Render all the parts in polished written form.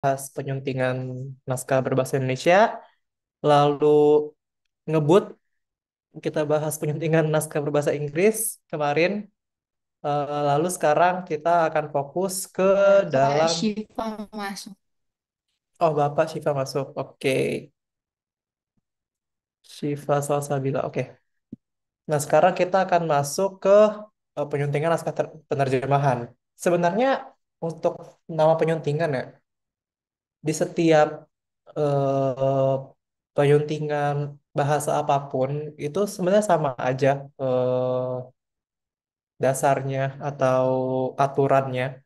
bahas penyuntingan naskah berbahasa Indonesia, lalu ngebut kita bahas penyuntingan naskah berbahasa Inggris kemarin. Lalu sekarang kita akan fokus ke Kak dalam. Syifa masuk. Oh, Bapak Syifa masuk. Oke, Syifa Salsabila. Oke. Nah, sekarang kita akan masuk ke penyuntingan naskah penerjemahan. Sebenarnya untuk nama penyuntingan ya, di setiap eh, penyuntingan bahasa apapun itu sebenarnya sama aja dasarnya atau aturannya.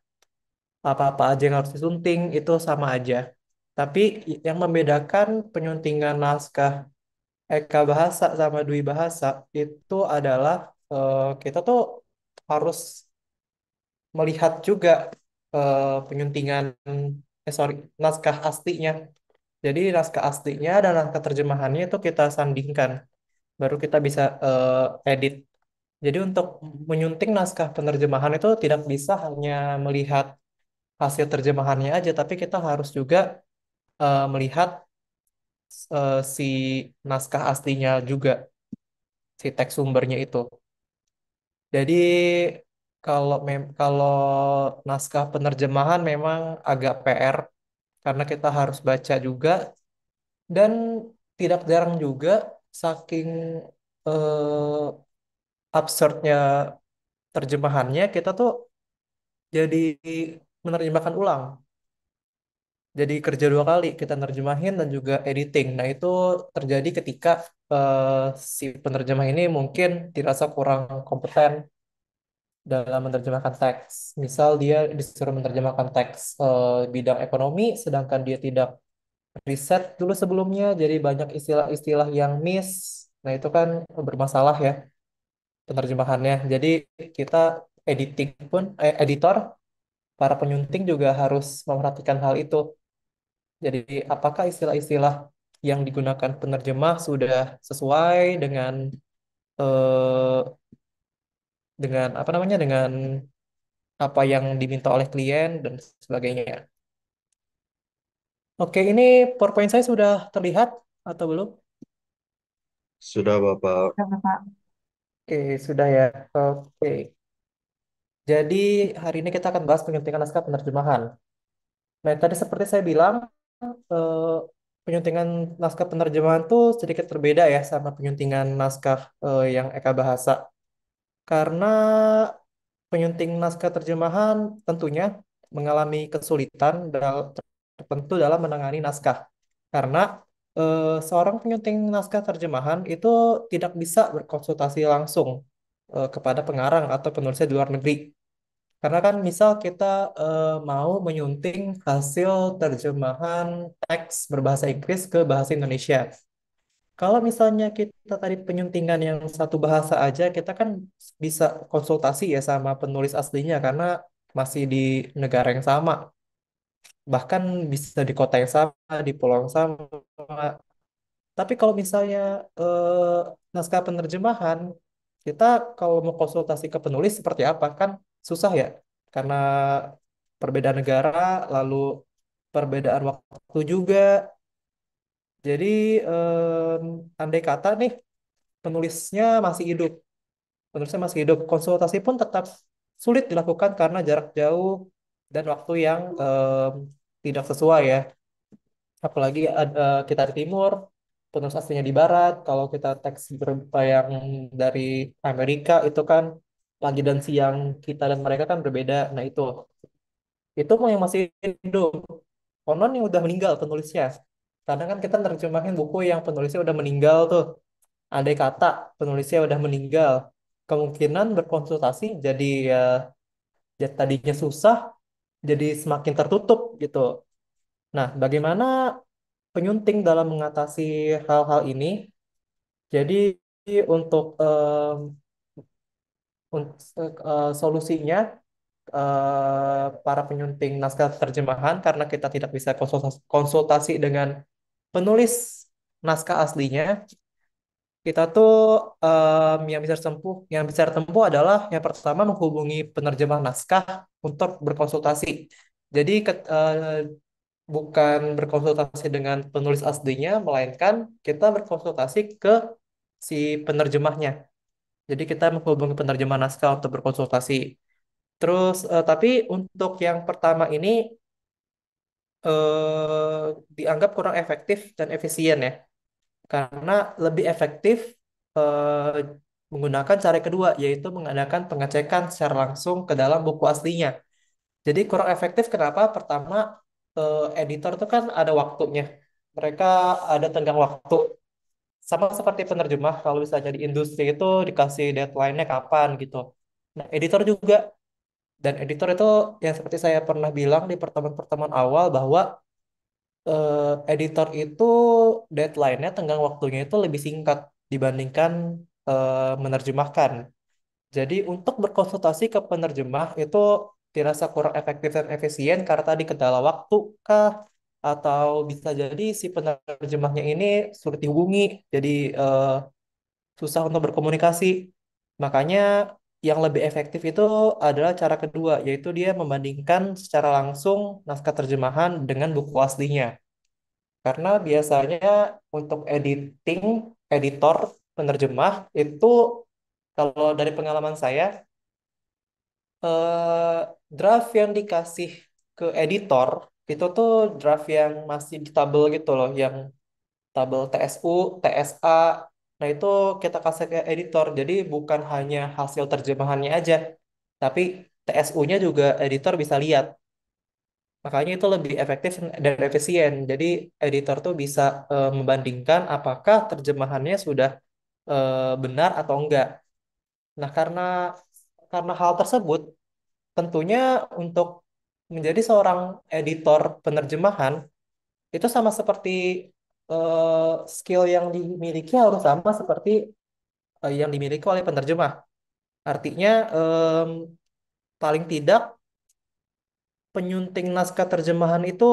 Apa-apa aja yang harus disunting itu sama aja. Tapi yang membedakan penyuntingan naskah Eka Bahasa sama Dwi Bahasa itu adalah kita tuh harus melihat juga penyuntingan sorry, naskah aslinya. Jadi naskah aslinya dan naskah terjemahannya itu kita sandingkan, baru kita bisa edit. Jadi untuk menyunting naskah penerjemahan itu tidak bisa hanya melihat hasil terjemahannya aja, tapi kita harus juga melihat si naskah aslinya juga, si teks sumbernya itu. Jadi kalau naskah penerjemahan memang agak PR karena kita harus baca juga dan tidak jarang juga saking absurdnya terjemahannya kita tuh jadi menerjemahkan ulang. Jadi kerja dua kali kita nerjemahin dan juga editing. Nah itu terjadi ketika eh, si penerjemah ini mungkin dirasa kurang kompeten dalam menerjemahkan teks. Misal dia disuruh menerjemahkan teks bidang ekonomi, sedangkan dia tidak riset dulu sebelumnya, jadi banyak istilah-istilah yang miss. Nah itu kan bermasalah ya penerjemahannya. Jadi kita editing pun, editor, para penyunting juga harus memperhatikan hal itu. Jadi apakah istilah-istilah yang digunakan penerjemah sudah sesuai eh, dengan apa namanya dengan apa yang diminta oleh klien dan sebagainya. Oke, ini PowerPoint saya sudah terlihat atau belum? Sudah Bapak. Ya, Pak. Oke, sudah ya. Oke. Jadi hari ini kita akan bahas penyuntingan naskah penerjemahan. Nah, tadi seperti saya bilang, eh, penyuntingan naskah penerjemahan tuh sedikit berbeda ya sama penyuntingan naskah yang Eka Bahasa. Karena penyunting naskah terjemahan tentunya mengalami kesulitan tertentu dalam menangani naskah. Karena seorang penyunting naskah terjemahan itu tidak bisa berkonsultasi langsung kepada pengarang atau penulisnya di luar negeri. Karena kan misal kita mau menyunting hasil terjemahan teks berbahasa Inggris ke bahasa Indonesia. Kalau misalnya kita tadi penyuntingan yang satu bahasa aja, kita kan bisa konsultasi ya sama penulis aslinya karena masih di negara yang sama, bahkan bisa di kota yang sama, di pulau yang sama. Tapi kalau misalnya naskah penerjemahan, kita kalau mau konsultasi ke penulis seperti apa kan susah ya, karena perbedaan negara, lalu perbedaan waktu juga. Jadi andai kata nih penulisnya masih hidup, konsultasi pun tetap sulit dilakukan karena jarak jauh dan waktu yang tidak sesuai ya. Apalagi kita di timur, penulis aslinya di barat. Kalau kita teks yang dari Amerika itu kan pagi dan siang kita dan mereka kan berbeda. Nah itu mau yang masih hidup. Konon yang udah meninggal penulisnya. Kadang kan kita nerjemahin buku yang penulisnya udah meninggal tuh. Andai kata penulisnya udah meninggal, kemungkinan berkonsultasi jadi tadinya susah, jadi semakin tertutup gitu. Nah, bagaimana penyunting dalam mengatasi hal-hal ini? Jadi untuk solusinya para penyunting naskah terjemahan karena kita tidak bisa konsultasi dengan penulis naskah aslinya, kita tuh yang bisa tempuh adalah yang pertama menghubungi penerjemah naskah untuk berkonsultasi. Jadi bukan berkonsultasi dengan penulis aslinya, melainkan kita berkonsultasi ke si penerjemahnya. Jadi kita menghubungi penerjemah naskah untuk berkonsultasi. Terus, tapi untuk yang pertama ini dianggap kurang efektif dan efisien ya, karena lebih efektif eh, menggunakan cara kedua, yaitu mengadakan pengecekan secara langsung ke dalam buku aslinya. Jadi kurang efektif kenapa? Pertama, editor itu kan ada waktunya. Mereka ada tenggang waktu. Sama seperti penerjemah, kalau misalnya di industri itu dikasih deadline-nya kapan gitu. Nah, editor juga. Dan editor itu yang seperti saya pernah bilang di pertemuan-pertemuan awal bahwa editor itu deadline-nya, tenggang waktunya itu lebih singkat dibandingkan menerjemahkan. Jadi untuk berkonsultasi ke penerjemah itu dirasa kurang efektif dan efisien karena tadi kendala waktu kah, atau bisa jadi si penerjemahnya ini sulit dihubungi, jadi eh, susah untuk berkomunikasi. Makanya yang lebih efektif itu adalah cara kedua, yaitu dia membandingkan secara langsung naskah terjemahan dengan buku aslinya. Karena biasanya untuk editor, penerjemah itu kalau dari pengalaman saya, eh, draft yang dikasih ke editor itu tuh draft yang masih di tabel gitu loh, yang tabel TSU, TSA. Nah, itu kita kasih ke editor. Jadi bukan hanya hasil terjemahannya aja, tapi TSU-nya juga editor bisa lihat. Makanya itu lebih efektif dan efisien. Jadi editor tuh bisa membandingkan apakah terjemahannya sudah benar atau enggak. Nah, karena hal tersebut, tentunya untuk menjadi seorang editor penerjemahan itu sama seperti skill yang dimiliki harus sama seperti yang dimiliki oleh penerjemah. Artinya paling tidak penyunting naskah terjemahan itu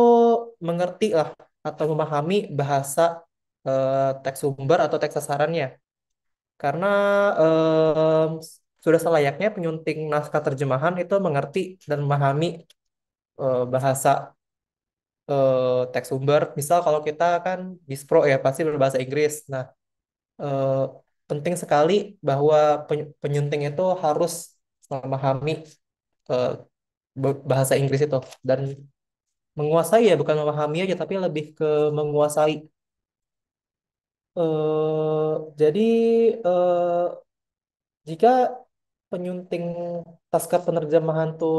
mengerti lah atau memahami bahasa teks sumber atau teks sasarannya. Karena em, sudah selayaknya penyunting naskah terjemahan itu mengerti dan memahami bahasa teks sumber. Misal kalau kita kan Dispro ya pasti berbahasa Inggris. Nah, eh, penting sekali bahwa penyunting itu harus memahami eh, bahasa Inggris itu dan menguasai ya, bukan memahami aja tapi lebih ke menguasai. Jadi eh, jika penyunting pasca penerjemahan tuh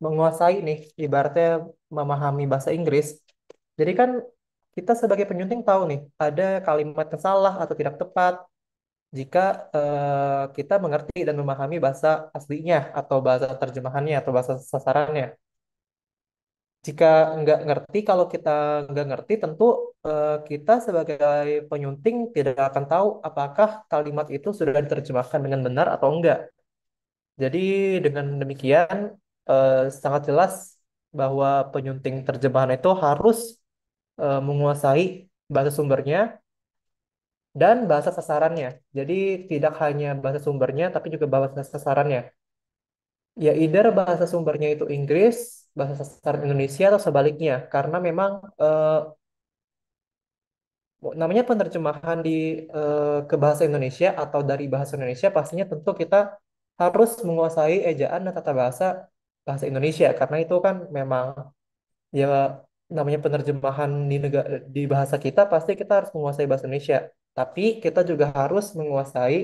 menguasai nih, ibaratnya memahami bahasa Inggris, jadi kan kita sebagai penyunting tahu nih ada kalimat yang salah atau tidak tepat jika kita mengerti dan memahami bahasa aslinya atau bahasa terjemahannya atau bahasa sasarannya. Jika nggak ngerti, kalau kita nggak ngerti, tentu kita sebagai penyunting tidak akan tahu apakah kalimat itu sudah diterjemahkan dengan benar atau enggak. Jadi dengan demikian sangat jelas bahwa penyunting terjemahan itu harus menguasai bahasa sumbernya dan bahasa sasarannya. Jadi tidak hanya bahasa sumbernya, tapi juga bahasa sasarannya. Ya, either bahasa sumbernya itu Inggris, bahasa sasaran Indonesia, atau sebaliknya. Karena memang namanya penerjemahan ke bahasa Indonesia atau dari bahasa Indonesia, pastinya tentu kita harus menguasai ejaan dan tata bahasa bahasa Indonesia. Karena itu kan memang ya namanya penerjemahan di bahasa kita, pasti kita harus menguasai bahasa Indonesia. Tapi kita juga harus menguasai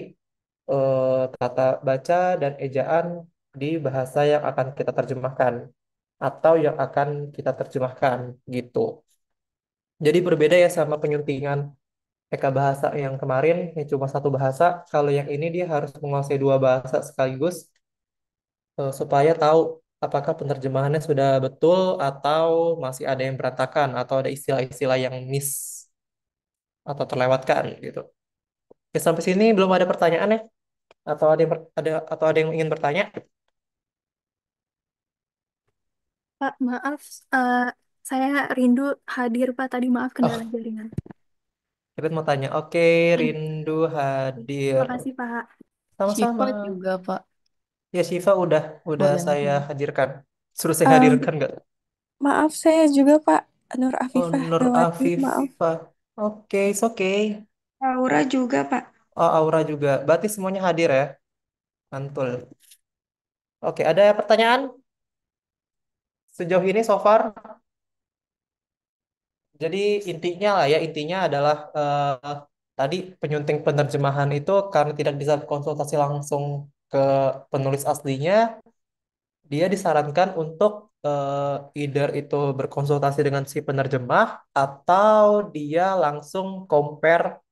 tata baca dan ejaan di bahasa yang akan kita terjemahkan atau yang akan kita terjemahkan gitu. Jadi berbeda ya sama penyuntingan Eka bahasa yang kemarin yang cuma satu bahasa. Kalau yang ini dia harus menguasai dua bahasa sekaligus supaya tahu apakah penerjemahannya sudah betul atau masih ada yang berantakan atau ada istilah-istilah yang miss atau terlewatkan gitu. Oke, sampai sini belum ada pertanyaan ya? Atau ada yang ada yang ingin bertanya? Pak, maaf, eh, saya rindu hadir, Pak. Tadi maaf kendala Oh, jaringan. kita mau tanya. Oke, Rindu hadir. Makasih, Pak. Sama-sama. Syifa juga, Pak. Ya, Shiva udah Udah. saya hadirkan. Suruh saya Em, hadirkan nggak? maaf, saya juga, Pak. Nur Oh, Afifah Nur Dawati, maaf. Afifah. Oke, it's okay. Aura juga, Pak. Oh, Aura juga. Berarti semuanya hadir ya? Mantul. Oke, ada pertanyaan sejauh ini so far? Jadi intinya lah ya, intinya adalah tadi penyunting penerjemahan itu karena tidak bisa konsultasi langsung ke penulis aslinya, dia disarankan untuk either itu berkonsultasi dengan si penerjemah atau dia langsung compare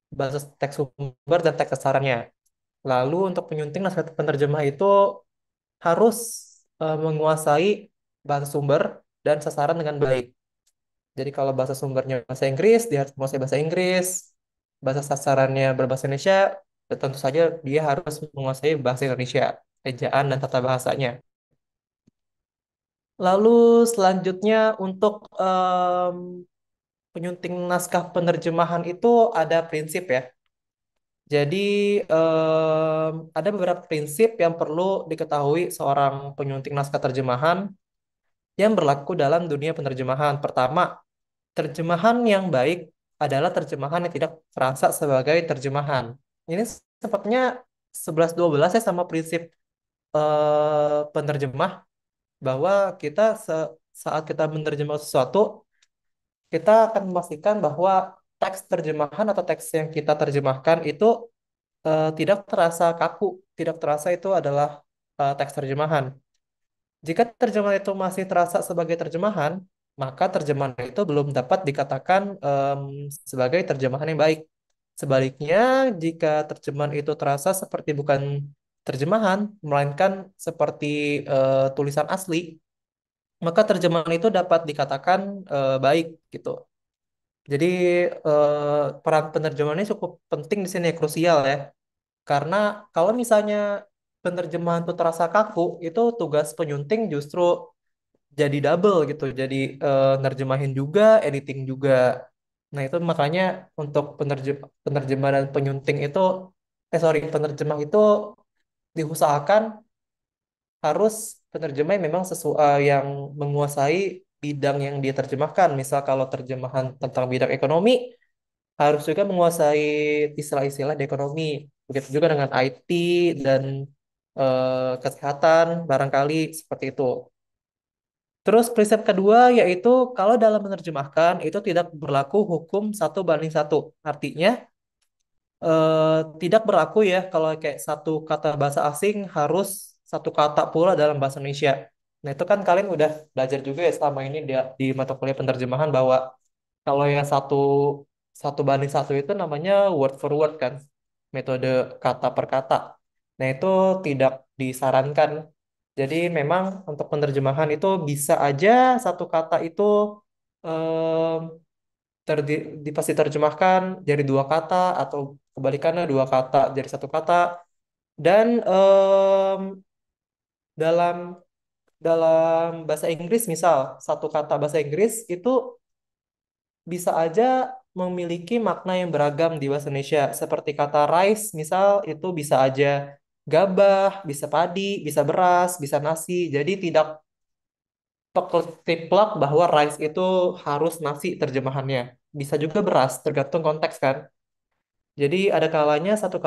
bahasa teks sumber dan teks kesarannya. Lalu untuk penyunting naskah penerjemah itu harus menguasai bahasa sumber dan sasaran dengan baik. Jadi kalau bahasa sumbernya bahasa Inggris, dia harus menguasai bahasa Inggris. Bahasa sasarannya berbahasa Indonesia, dan tentu saja dia harus menguasai bahasa Indonesia, ejaan dan tata bahasanya. Lalu selanjutnya untuk penyunting naskah penerjemahan itu ada prinsip ya. Jadi ada beberapa prinsip yang perlu diketahui seorang penyunting naskah terjemahan yang berlaku dalam dunia penerjemahan. Pertama, terjemahan yang baik adalah terjemahan yang tidak terasa sebagai terjemahan. Ini sepertinya 11-12 ya sama prinsip penerjemah bahwa kita saat kita menerjemah sesuatu, kita akan memastikan bahwa teks terjemahan atau teks yang kita terjemahkan itu tidak terasa kaku, tidak terasa itu adalah teks terjemahan. Jika terjemahan itu masih terasa sebagai terjemahan, maka terjemahan itu belum dapat dikatakan sebagai terjemahan yang baik. Sebaliknya, jika terjemahan itu terasa seperti bukan terjemahan, melainkan seperti tulisan asli, maka terjemahan itu dapat dikatakan baik gitu. Jadi peran penerjemahan ini cukup penting di sini, krusial ya. Karena kalau misalnya penerjemahan itu terasa kaku, itu tugas penyunting justru jadi double gitu. Jadi nerjemahin juga, editing juga. Nah, itu makanya untuk penerjemah dan penyunting itu, penerjemah itu diusahakan harus penerjemah yang memang sesuai yang menguasai bidang yang dia terjemahkan. Misal kalau terjemahan tentang bidang ekonomi, harus juga menguasai istilah-istilah di ekonomi. Begitu juga dengan IT dan kesehatan, barangkali seperti itu. Terus prinsip kedua yaitu kalau dalam menerjemahkan itu tidak berlaku hukum 1 banding 1. Artinya tidak berlaku ya kalau kayak satu kata bahasa asing harus satu kata pula dalam bahasa Indonesia. Nah itu kan kalian udah belajar juga ya selama ini di mata kuliah penerjemahan bahwa kalau yang satu 1 banding 1 itu namanya word for word kan, metode kata per kata. Nah itu tidak disarankan. Jadi memang untuk penerjemahan itu bisa aja satu kata itu em, pasti terjemahkan jadi 2 kata atau kebalikannya 2 kata jadi 1 kata. Dan dalam dalam bahasa Inggris misal satu kata bahasa Inggris itu bisa aja memiliki makna yang beragam di bahasa Indonesia. Seperti kata rice, misal itu bisa aja gabah, bisa padi, bisa beras, bisa nasi. Jadi tidak teplak bahwa rice itu harus nasi terjemahannya. Bisa juga beras, tergantung konteks kan. Jadi ada kalanya satu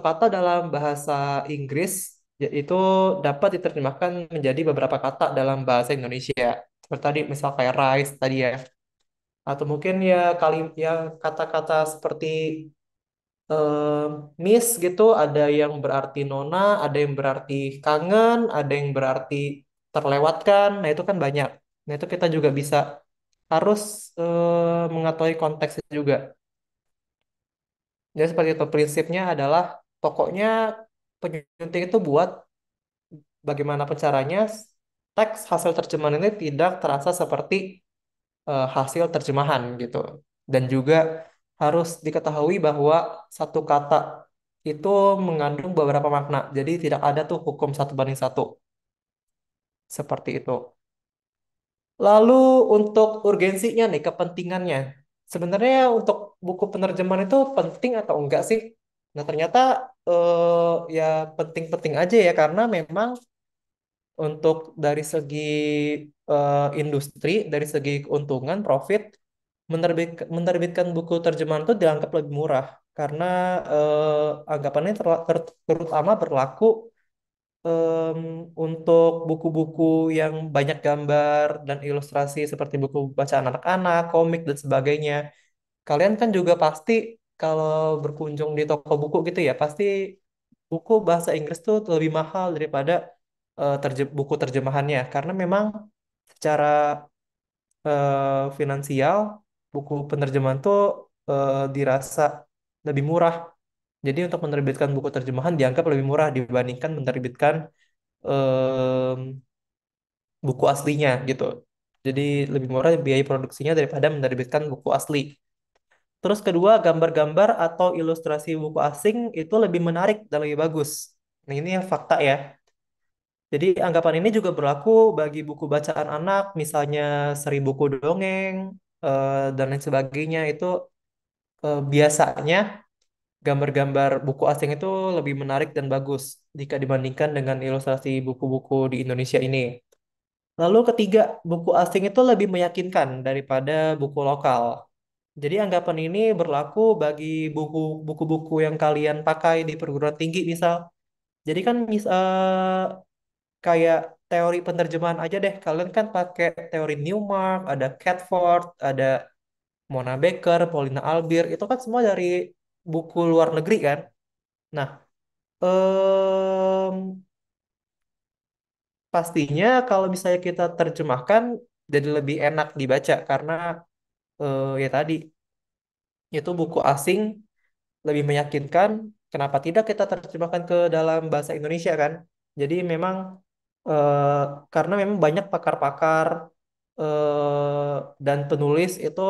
kata dalam bahasa Inggris itu dapat diterjemahkan menjadi beberapa kata dalam bahasa Indonesia. Seperti tadi misal kayak rice tadi ya. Atau mungkin ya ya kata-kata seperti eh, miss gitu, ada yang berarti nona, ada yang berarti kangen, ada yang berarti terlewatkan. Nah, itu kan banyak. Nah, itu kita juga bisa harus mengetahui konteksnya juga. Jadi seperti itu prinsipnya adalah pokoknya penyunting itu buat bagaimanapun caranya teks hasil terjemahan ini tidak terasa seperti hasil terjemahan gitu. Dan juga harus diketahui bahwa satu kata itu mengandung beberapa makna. Jadi tidak ada tuh hukum 1 banding 1. Seperti itu. Lalu untuk urgensinya nih, kepentingannya. Sebenarnya untuk buku penerjemahan itu penting atau enggak sih? Nah ternyata ya penting-penting aja ya karena memang untuk dari segi industri, dari segi keuntungan, profit, menerbitkan buku terjemahan itu dianggap lebih murah karena anggapannya terutama berlaku em, untuk buku-buku yang banyak gambar dan ilustrasi seperti buku bacaan anak-anak, komik dan sebagainya. Kalian kan juga pasti kalau berkunjung di toko buku gitu ya, pasti buku bahasa Inggris tuh lebih mahal daripada buku terjemahannya karena memang secara finansial buku penerjemahan tuh dirasa lebih murah. Jadi untuk menerbitkan buku terjemahan dianggap lebih murah dibandingkan menerbitkan em, buku aslinya gitu. Jadi lebih murah biaya produksinya daripada menerbitkan buku asli. Terus kedua, gambar-gambar atau ilustrasi buku asing itu lebih menarik dan lebih bagus. Nah, ini yang fakta ya. Jadi anggapan ini juga berlaku bagi buku bacaan anak, misalnya Seribu Buku Dongeng dan lain sebagainya. Itu biasanya gambar-gambar buku asing itu lebih menarik dan bagus jika dibandingkan dengan ilustrasi buku-buku di Indonesia ini. Lalu ketiga, buku asing itu lebih meyakinkan daripada buku lokal. Jadi anggapan ini berlaku bagi buku-buku yang kalian pakai di perguruan tinggi misal. Jadi kan kayak teori penerjemahan aja deh. Kalian kan pakai teori Newmark, ada Catford, ada Mona Baker, Paulina Albir. Itu kan semua dari buku luar negeri kan. Nah, em, pastinya kalau misalnya kita terjemahkan jadi lebih enak dibaca karena ya tadi itu buku asing lebih meyakinkan. Kenapa tidak kita terjemahkan ke dalam bahasa Indonesia kan? Jadi memang eh, karena memang banyak pakar-pakar dan penulis itu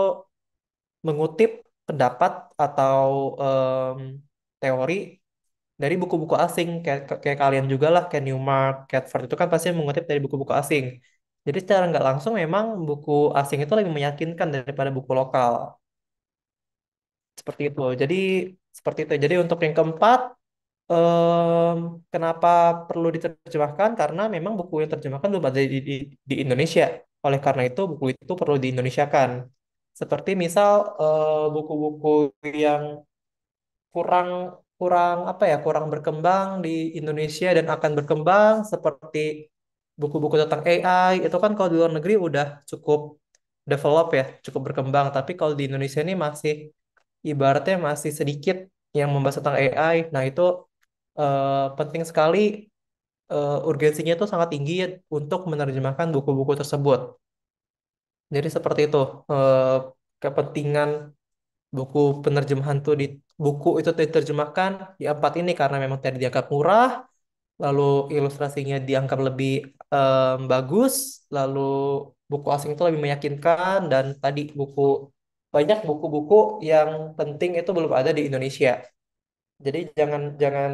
mengutip pendapat atau teori dari buku-buku asing kayak kalian juga lah kayak Newmark, Catford itu kan pasti mengutip dari buku-buku asing. Jadi secara nggak langsung memang buku asing itu lebih meyakinkan daripada buku lokal. Seperti itu. Jadi seperti itu. Jadi untuk yang keempat, em, kenapa perlu diterjemahkan? Karena memang buku yang terjemahkan belum ada di Indonesia. Oleh karena itu buku itu perlu diindonesiakan. Seperti misal buku-buku yang kurang kurang apa ya kurang berkembang di Indonesia dan akan berkembang seperti buku-buku tentang AI itu kan kalau di luar negeri udah cukup develop ya cukup berkembang tapi kalau di Indonesia ini masih ibaratnya masih sedikit yang membahas tentang AI. Nah itu penting sekali, urgensinya itu sangat tinggi untuk menerjemahkan buku-buku tersebut. Jadi seperti itu, eh, kepentingan buku penerjemahan tuh di buku itu diterjemahkan di empat ini karena memang tadi dianggap murah, lalu ilustrasinya dianggap lebih bagus, lalu buku asing itu lebih meyakinkan dan tadi banyak buku-buku yang penting itu belum ada di Indonesia. Jadi jangan jangan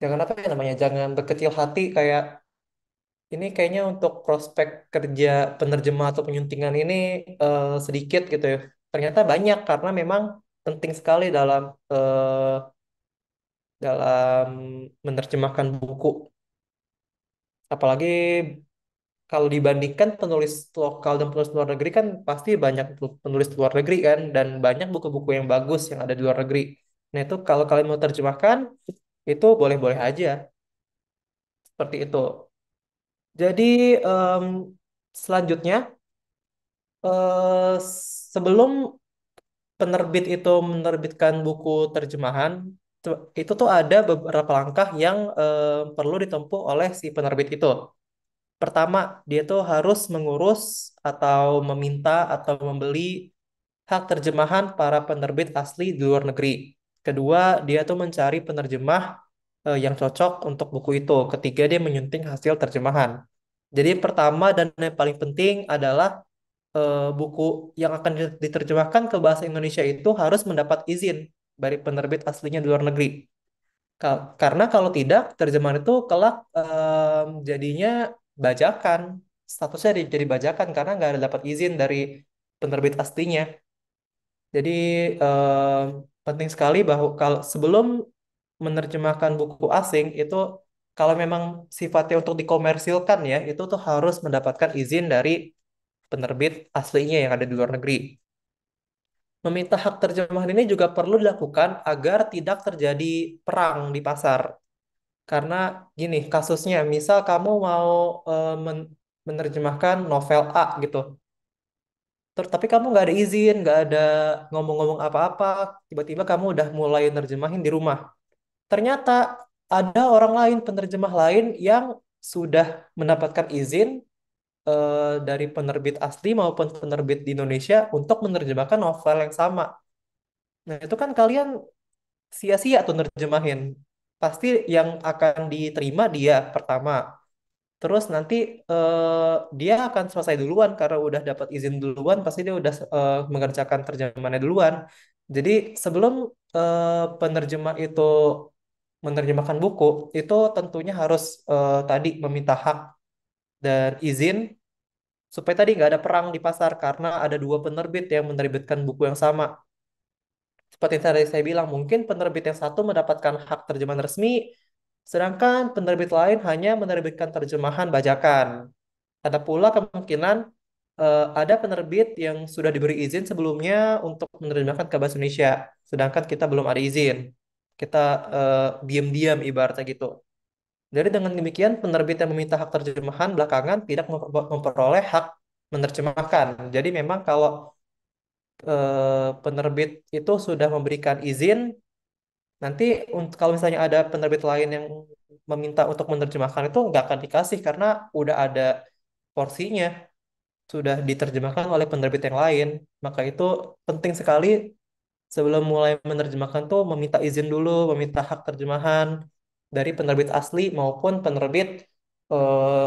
jangan apa ya namanya, jangan berkecil hati kayak ini kayaknya untuk prospek kerja penerjemah atau penyuntingan ini sedikit gitu ya. Ternyata banyak karena memang penting sekali dalam menerjemahkan buku. Apalagi kalau dibandingkan penulis lokal dan penulis luar negeri kan pasti banyak penulis luar negeri kan dan banyak buku-buku yang bagus yang ada di luar negeri. Nah itu kalau kalian mau terjemahkan itu boleh-boleh aja seperti itu. Jadi em, selanjutnya sebelum penerbit itu menerbitkan buku terjemahan itu tuh ada beberapa langkah yang perlu ditempuh oleh si penerbit itu. Pertama, dia tuh harus mengurus atau meminta atau membeli hak terjemahan para penerbit asli di luar negeri. Kedua, dia tuh mencari penerjemah yang cocok untuk buku itu. Ketiga, dia menyunting hasil terjemahan. Jadi pertama dan yang paling penting adalah buku yang akan diterjemahkan ke bahasa Indonesia itu harus mendapat izin dari penerbit aslinya di luar negeri. Karena kalau tidak, terjemahan itu kelak jadinya bajakan. Statusnya jadi bajakan karena nggak ada dapat izin dari penerbit aslinya. Jadi penting sekali bahwa kalau sebelum menerjemahkan buku asing itu Kalau memang sifatnya untuk dikomersilkan ya, itu tuh harus mendapatkan izin dari penerbit aslinya yang ada di luar negeri. Meminta hak terjemahan ini juga perlu dilakukan agar tidak terjadi perang di pasar. Karena gini, kasusnya, misal kamu mau menerjemahkan novel A gitu. Terus tapi kamu nggak ada izin, nggak ada ngomong-ngomong apa-apa, tiba-tiba kamu udah mulai nerjemahin di rumah. Ternyata ada orang lain, penerjemah lain yang sudah mendapatkan izin dari penerbit asli maupun penerbit di Indonesia untuk menerjemahkan novel yang sama. Nah, itu kan kalian sia-sia tuh nerjemahin. Pasti yang akan diterima dia pertama. Terus nanti dia akan selesai duluan karena udah dapat izin duluan, pasti dia udah mengerjakan terjemahannya duluan. Jadi sebelum penerjemah itu menerjemahkan buku, itu tentunya harus tadi meminta hak dan izin supaya tadi nggak ada perang di pasar karena ada dua penerbit yang menerbitkan buku yang sama. Seperti yang tadi saya bilang, mungkin penerbit yang satu mendapatkan hak terjemahan resmi, sedangkan penerbit lain hanya menerbitkan terjemahan bajakan. Ada pula kemungkinan ada penerbit yang sudah diberi izin sebelumnya untuk menerjemahkan ke bahasa Indonesia, sedangkan kita belum ada izin. Kita diam-diam ibaratnya gitu. Jadi dengan demikian penerbit yang meminta hak terjemahan belakangan tidak memperoleh hak menerjemahkan. Jadi memang kalau penerbit itu sudah memberikan izin, nanti untuk kalau misalnya ada penerbit lain yang meminta untuk menerjemahkan itu nggak akan dikasih karena udah ada porsinya, sudah diterjemahkan oleh penerbit yang lain. Maka itu penting sekali sebelum mulai menerjemahkan tuh meminta izin dulu, meminta hak terjemahan dari penerbit asli maupun penerbit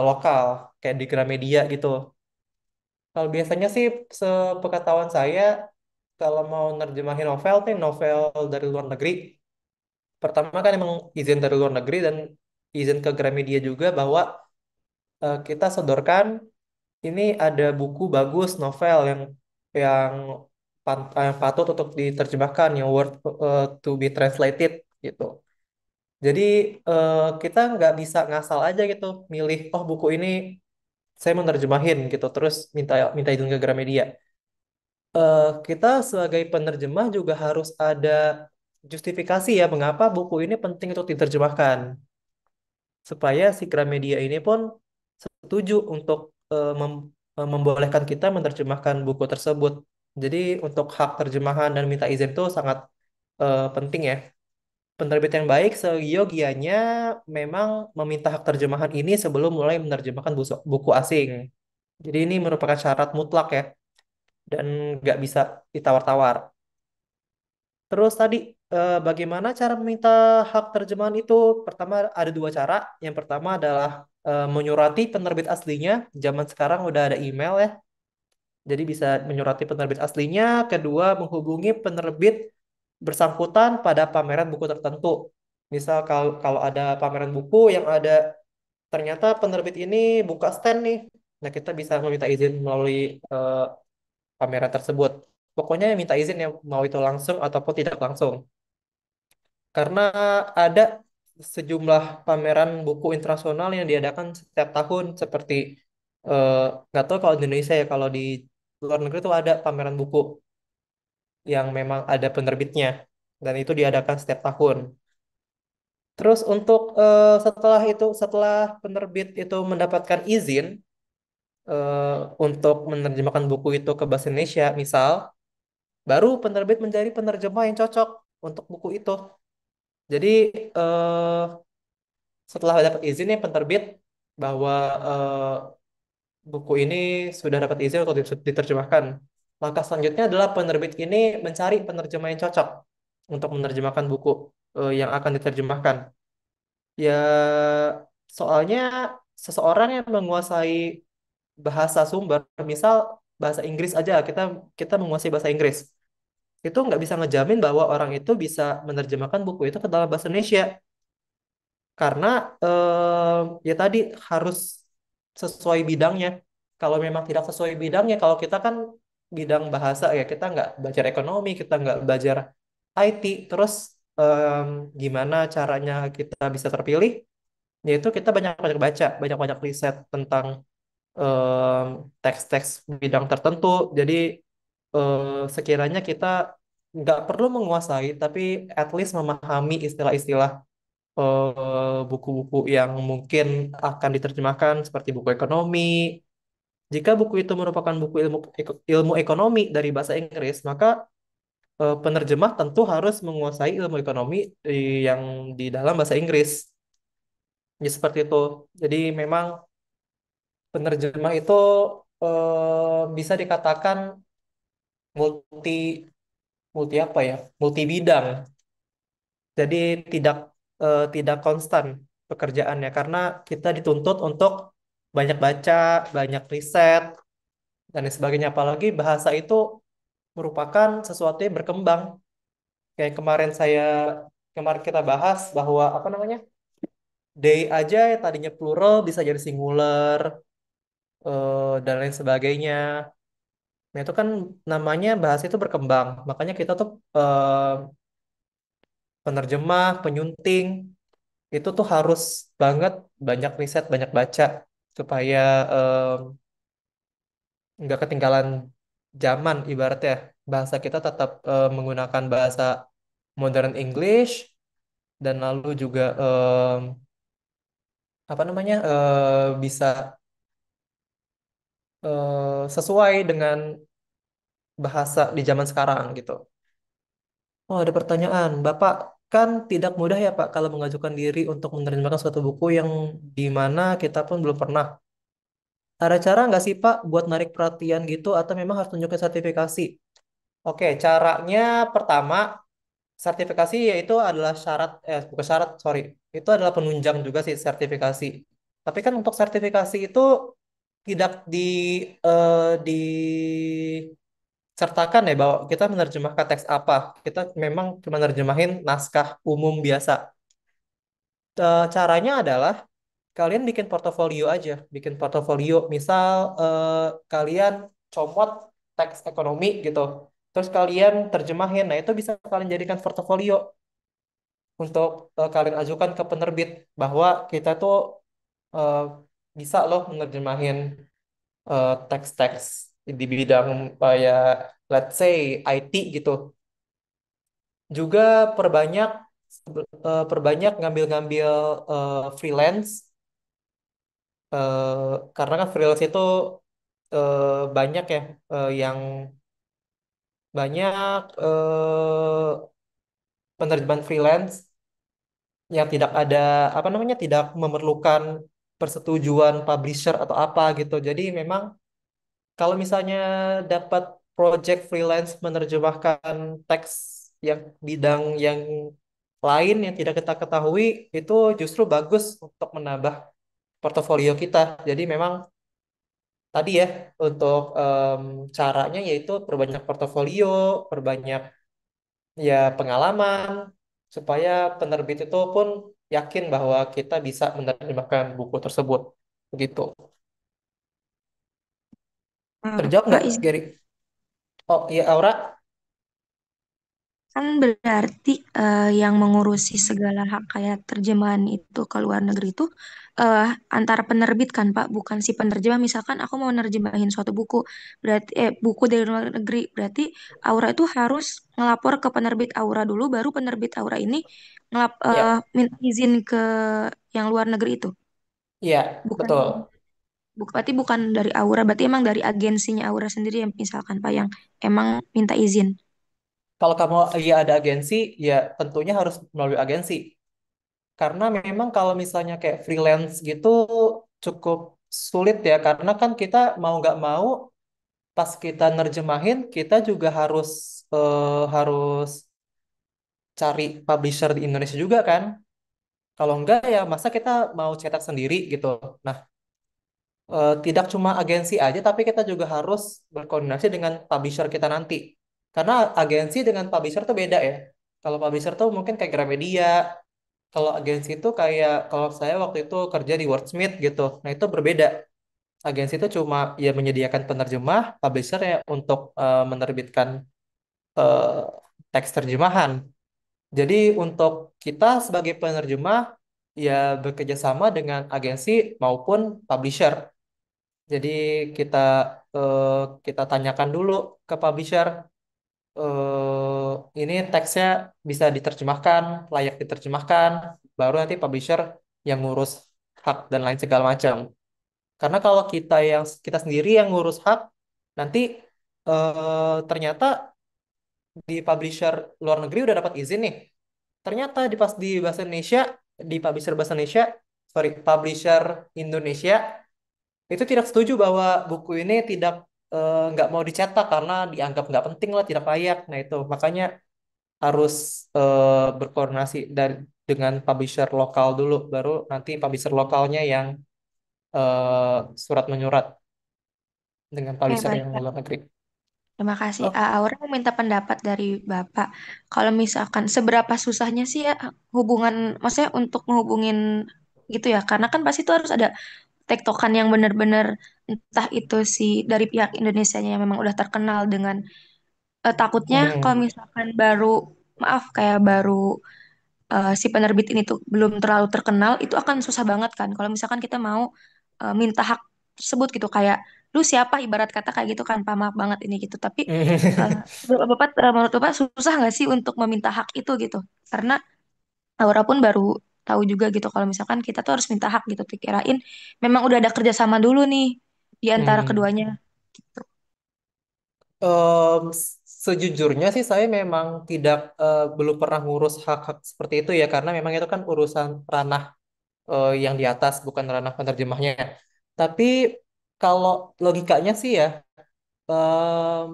lokal kayak di Gramedia gitu. Kalau biasanya sih sepengetahuan saya kalau mau nerjemahin novel nih novel dari luar negeri, pertama kan emang izin dari luar negeri dan izin ke Gramedia juga bahwa kita sodorkan ini ada buku bagus novel yang yang patut untuk diterjemahkan, yang worth to be translated gitu. Jadi kita nggak bisa ngasal aja gitu, milih oh buku ini saya mau nerjemahin gitu, terus minta minta izin ke Gramedia. Kita sebagai penerjemah juga harus ada justifikasi ya mengapa buku ini penting untuk diterjemahkan, supaya si Gramedia ini pun setuju untuk membolehkan kita menerjemahkan buku tersebut. Jadi untuk hak terjemahan dan minta izin itu sangat penting ya. Penerbit yang baik seyogianya memang meminta hak terjemahan ini sebelum mulai menerjemahkan buku asing. Jadi ini merupakan syarat mutlak ya, dan nggak bisa ditawar-tawar. Terus tadi bagaimana cara meminta hak terjemahan itu? Pertama ada dua cara. Yang pertama adalah menyurati penerbit aslinya. Zaman sekarang udah ada email ya. Jadi bisa menyurati penerbit aslinya. Kedua, menghubungi penerbit bersangkutan pada pameran buku tertentu. Misal kalau kalau ada pameran buku yang ada ternyata penerbit ini buka stand nih. Nah, kita bisa meminta izin melalui eh, pameran tersebut. Pokoknya minta izin ya mau itu langsung ataupun tidak langsung. Karena ada sejumlah pameran buku internasional yang diadakan setiap tahun seperti eh, nggak tahu kalau di Indonesia ya, kalau di luar negeri itu ada pameran buku yang memang ada penerbitnya dan itu diadakan setiap tahun. Terus untuk setelah itu, setelah penerbit itu mendapatkan izin eh, untuk menerjemahkan buku itu ke bahasa Indonesia, misal, baru penerbit menjadi penerjemah yang cocok untuk buku itu. Jadi eh, setelah dapat izin nih penerbit bahwa buku ini sudah dapat izin untuk diterjemahkan. Langkah selanjutnya adalah penerbit ini mencari penerjemah yang cocok untuk menerjemahkan buku yang akan diterjemahkan. Ya, soalnya seseorang yang menguasai bahasa sumber, misal bahasa Inggris aja, kita kita menguasai bahasa Inggris, itu nggak bisa ngejamin bahwa orang itu bisa menerjemahkan buku itu ke dalam bahasa Indonesia. Karena ya tadi harus sesuai bidangnya. Kalau memang tidak sesuai bidangnya, kalau kita kan bidang bahasa ya kita nggak belajar ekonomi, kita nggak belajar IT, terus gimana caranya kita bisa terpilih? yaitu kita banyak-banyak baca, banyak-banyak riset tentang em, teks-teks bidang tertentu. Jadi sekiranya kita nggak perlu menguasai, tapi at least memahami istilah-istilah buku-buku yang mungkin akan diterjemahkan seperti buku ekonomi. Jika buku itu merupakan buku ilmu ekonomi dari bahasa Inggris, maka penerjemah tentu harus menguasai ilmu ekonomi yang di dalam bahasa Inggris. Ya seperti itu. Jadi memang penerjemah itu bisa dikatakan multi multi apa ya? Multi bidang. Jadi tidak tidak konstan pekerjaannya karena kita dituntut untuk banyak baca, banyak riset dan lain sebagainya. Apalagi bahasa itu merupakan sesuatu yang berkembang. Kayak kemarin kita bahas bahwa apa namanya? Day aja yang tadinya plural bisa jadi singular dan lain sebagainya. Nah, itu kan namanya bahasa itu berkembang. Makanya kita tuh penerjemah, penyunting itu tuh harus banget banyak riset, banyak baca supaya nggak ketinggalan zaman ibaratnya. Bahasa kita tetap menggunakan bahasa modern English dan lalu juga apa namanya bisa sesuai dengan bahasa di zaman sekarang gitu. Oh, ada pertanyaan. Bapak kan tidak mudah ya Pak kalau mengajukan diri untuk menerjemahkan suatu buku yang di mana kita pun belum pernah. Ada cara nggak sih Pak buat narik perhatian gitu atau memang harus tunjukkan sertifikasi? Oke, caranya pertama, sertifikasi yaitu adalah syarat, bukan syarat, sorry. Itu adalah penunjang juga sih sertifikasi. Tapi kan untuk sertifikasi itu tidak disertakan ya bahwa kita menerjemahkan teks apa. Kita memang cuma menerjemahin naskah umum biasa. Caranya adalah kalian bikin portofolio aja, bikin portofolio. Misal kalian comot teks ekonomi gitu, terus kalian terjemahin. Nah itu bisa kalian jadikan portofolio untuk kalian ajukan ke penerbit bahwa kita tuh eh, bisa loh menerjemahin teks-teks di bidang ya let's say IT gitu. Juga perbanyak perbanyak ngambil-ngambil freelance karena kan freelance itu banyak ya yang banyak penerjemahan freelance yang tidak ada apa namanya tidak memerlukan persetujuan publisher atau apa gitu. Jadi memang kalau misalnya dapat project freelance menerjemahkan teks yang bidang yang lain yang tidak kita ketahui itu justru bagus untuk menambah portofolio kita. Jadi memang tadi ya untuk caranya yaitu perbanyak portofolio, perbanyak ya pengalaman supaya penerbit itu pun yakin bahwa kita bisa menerjemahkan buku tersebut. Begitu. Terjawab Pak, nggak, Gary? Oh iya, Aura. kan berarti yang mengurusi segala hak kayak terjemahan itu ke luar negeri itu eh, antara penerbit kan Pak, bukan si penerjemah. Misalkan aku mau nerjemahin suatu buku, berarti buku dari luar negeri, berarti Aura itu harus ngelapor ke penerbit Aura dulu, baru penerbit Aura ini Ya, minta izin ke yang luar negeri itu. iya, Bukan, betul. berarti bukan dari Aura, berarti emang dari agensinya Aura sendiri yang misalkan Pak yang emang minta izin. Kalau kamu ya ada agensi, ya tentunya harus melalui agensi. Karena memang kalau misalnya kayak freelance gitu cukup sulit ya, karena kan kita mau nggak mau pas kita nerjemahin kita juga harus cari publisher di Indonesia juga kan. Kalau enggak ya masa kita mau cetak sendiri gitu. Nah, tidak cuma agensi aja tapi kita juga harus berkoordinasi dengan publisher kita nanti. Karena agensi dengan publisher tuh beda ya. Kalau publisher tuh mungkin kayak Gramedia, kalau agensi itu kayak kalau saya waktu itu kerja di Wordsmith gitu. Nah, itu berbeda. Agensi itu cuma ya menyediakan penerjemah, publisher ya untuk menerbitkan eh, teks terjemahan. Jadi untuk kita sebagai penerjemah ya bekerja sama dengan agensi maupun publisher. Jadi kita eh, kita tanyakan dulu ke publisher, ini teksnya bisa diterjemahkan, layak diterjemahkan, baru nanti publisher yang ngurus hak dan lain segala macam. Karena kalau kita sendiri yang ngurus hak, nanti ternyata di publisher luar negeri udah dapat izin nih. Ternyata di bahasa Indonesia, di publisher bahasa Indonesia, sorry, publisher Indonesia itu tidak setuju bahwa buku ini nggak mau dicetak karena dianggap nggak penting lah, tidak layak. Nah itu makanya harus berkoordinasi dengan publisher lokal dulu, baru nanti publisher lokalnya yang surat menyurat dengan Oke, publisher baik, yang Kak. luar negeri. Terima kasih. Oh, Aura mau minta pendapat dari Bapak. Kalau misalkan seberapa susahnya sih ya hubungan, maksudnya untuk menghubungin gitu ya, karena kan pasti itu harus ada tektokan yang benar-benar entah itu si dari pihak Indonesianya yang memang udah terkenal dengan takutnya kalau hmm, misalkan baru maaf kayak baru si penerbit ini tuh belum terlalu terkenal itu akan susah banget kan kalau misalkan kita mau minta hak tersebut gitu kayak lu siapa ibarat kata kayak gitu kan Pak maaf banget ini gitu tapi menurut Bapak susah nggak sih untuk meminta hak itu gitu karena Aura pun baru tahu juga gitu kalau misalkan kita tuh harus minta hak gitu dikirain memang udah ada kerjasama dulu nih di antara hmm. keduanya gitu. Em, Sejujurnya sih saya memang belum pernah ngurus hak-hak seperti itu ya, karena memang itu kan urusan ranah yang di atas, bukan ranah penerjemahnya. Tapi kalau logikanya sih ya,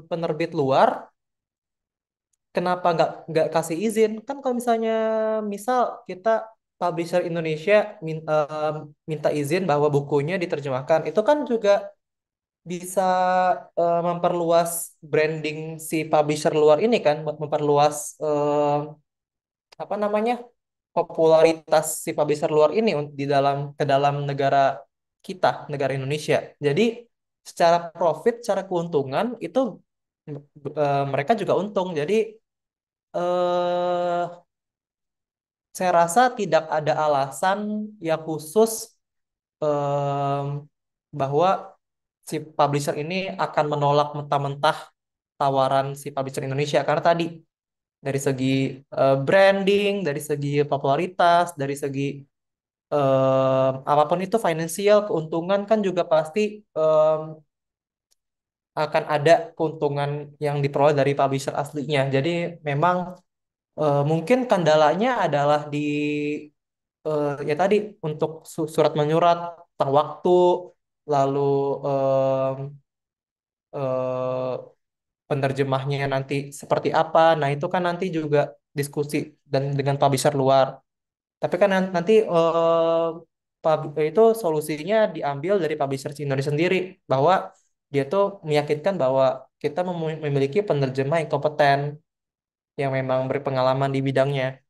penerbit luar kenapa nggak kasih izin? Kan kalau misalnya misal kita publisher Indonesia minta izin bahwa bukunya diterjemahkan, itu kan juga bisa memperluas branding si publisher luar ini kan, memperluas apa namanya, popularitas si publisher luar ini ke dalam negara kita, negara Indonesia. Jadi secara profit, secara keuntungan itu mereka juga untung. Jadi eh saya rasa tidak ada alasan yang khusus em, bahwa si publisher ini akan menolak mentah-mentah tawaran si publisher Indonesia, karena tadi dari segi branding, dari segi popularitas, dari segi apapun itu finansial, keuntungan kan juga pasti em, akan ada keuntungan yang diperoleh dari publisher aslinya. Jadi memang mungkin kendalanya adalah ya tadi untuk surat menyurat, tentang waktu, lalu em, eh, penerjemahnya nanti seperti apa. Nah, itu kan nanti juga diskusi dan dengan publisher luar. Tapi kan nanti itu solusinya diambil dari publisher Indonesia sendiri, bahwa dia tuh meyakinkan bahwa kita memiliki penerjemah yang kompeten yang memang berpengalaman di bidangnya.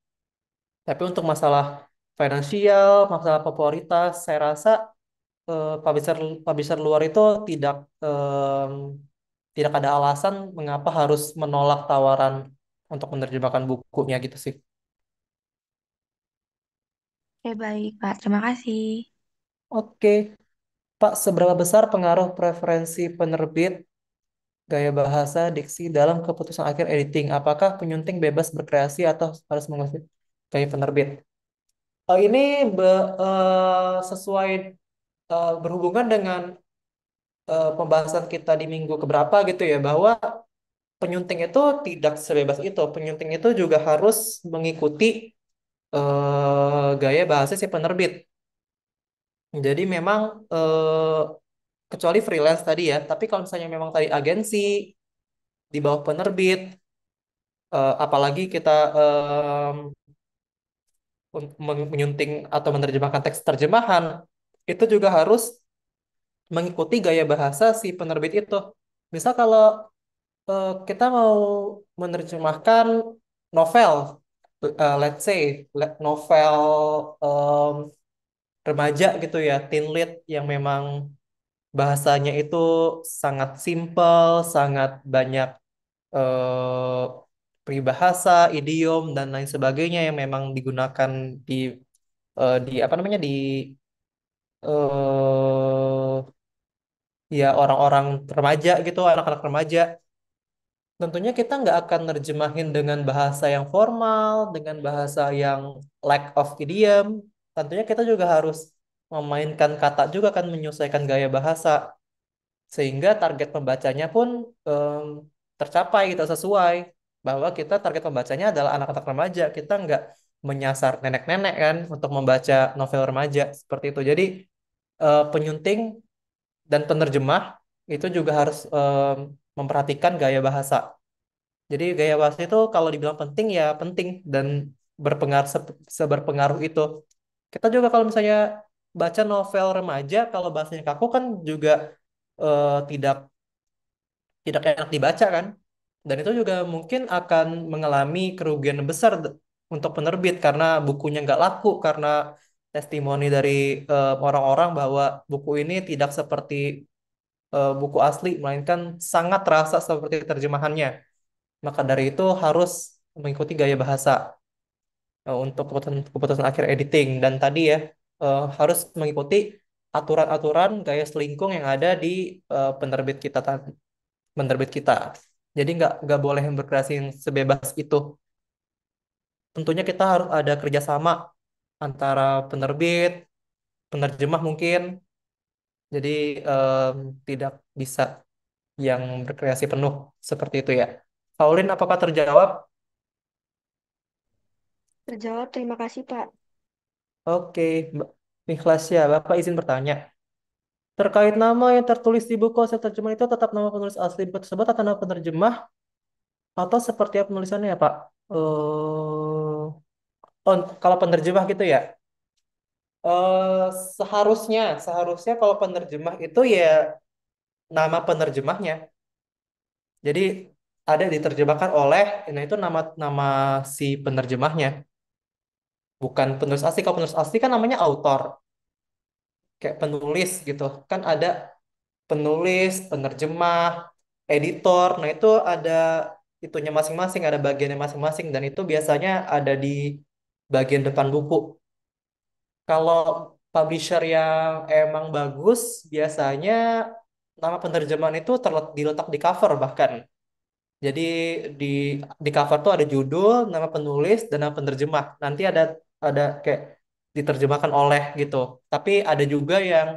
Tapi untuk masalah finansial, masalah popularitas, saya rasa publisher publisher luar itu tidak em, tidak ada alasan mengapa harus menolak tawaran untuk menerjemahkan bukunya gitu sih. Oke baik Pak terima kasih. Oke, Pak, seberapa besar pengaruh preferensi penerbit, gaya bahasa, diksi dalam keputusan akhir editing? Apakah penyunting bebas berkreasi atau harus mengikuti gaya penerbit? Ini sesuai berhubungan dengan pembahasan kita di minggu keberapa gitu ya, bahwa penyunting itu tidak sebebas itu. Penyunting itu juga harus mengikuti gaya bahasa si penerbit. Jadi memang kecuali freelance tadi ya, tapi kalau misalnya memang tadi agensi di bawah penerbit, apalagi kita menyunting atau menerjemahkan teks terjemahan, itu juga harus mengikuti gaya bahasa si penerbit itu. Misal kalau kita mau menerjemahkan novel, let's say novel em, remaja gitu ya, teen lit yang memang bahasanya itu sangat simple, sangat banyak eh, peribahasa, idiom dan lain sebagainya yang memang digunakan di di apa namanya di eh ya orang-orang remaja gitu, anak-anak remaja. Tentunya kita nggak akan nerjemahin dengan bahasa yang formal, dengan bahasa yang lack of idiom. Tentunya kita juga harus memainkan kata juga kan menyesuaikan gaya bahasa sehingga target pembacanya pun em, tercapai gitu sesuai bahwa kita target pembacanya adalah anak-anak remaja. Kita nggak menyasar nenek-nenek kan untuk membaca novel remaja seperti itu. Jadi penyunting dan penerjemah itu juga harus memperhatikan gaya bahasa. Jadi gaya bahasa itu kalau dibilang penting ya penting dan berpengaruh seberpengaruh itu. Kita juga kalau misalnya baca novel remaja kalau bahasanya kaku kan juga tidak tidak enak dibaca kan. Dan itu juga mungkin akan mengalami kerugian besar untuk penerbit karena bukunya nggak laku karena testimoni dari orang-orang bahwa buku ini tidak seperti buku asli melainkan sangat terasa seperti terjemahannya. Maka dari itu harus mengikuti gaya bahasa untuk keputusan akhir editing dan tadi ya harus mengikuti aturan-aturan gaya selingkung yang ada di penerbit kita penerbit kita. Jadi nggak boleh yang berkreasi yang sebebas itu. Tentunya kita harus ada kerjasama antara penerbit, penerjemah mungkin. Jadi em, tidak bisa yang berkreasi penuh seperti itu ya. Pauline, apakah terjawab? Terjawab, terima kasih, Pak. Oke, Mbak Ikhlasya, Bapak izin bertanya. Terkait nama yang tertulis di buku hasil terjemahan itu tetap nama penulis asli buku tersebut atau nama penerjemah atau seperti apa penulisannya ya, Pak? Oh, kalau penerjemah gitu ya. Eh seharusnya seharusnya kalau penerjemah itu ya nama penerjemahnya. Jadi ada diterjemahkan oleh, nah itu nama nama si penerjemahnya, bukan penulis asli. Kalau penulis asli kan namanya autor, kayak penulis gitu. Kan ada penulis, penerjemah, editor. Nah, itu ada itunya masing-masing, ada bagiannya masing-masing dan itu biasanya ada di bagian depan buku. Kalau publisher yang emang bagus, biasanya nama penerjemahan itu diletak di cover bahkan. Jadi di di cover tuh ada judul, nama penulis, dan nama penerjemah. Nanti ada kayak diterjemahkan oleh gitu. Tapi ada juga yang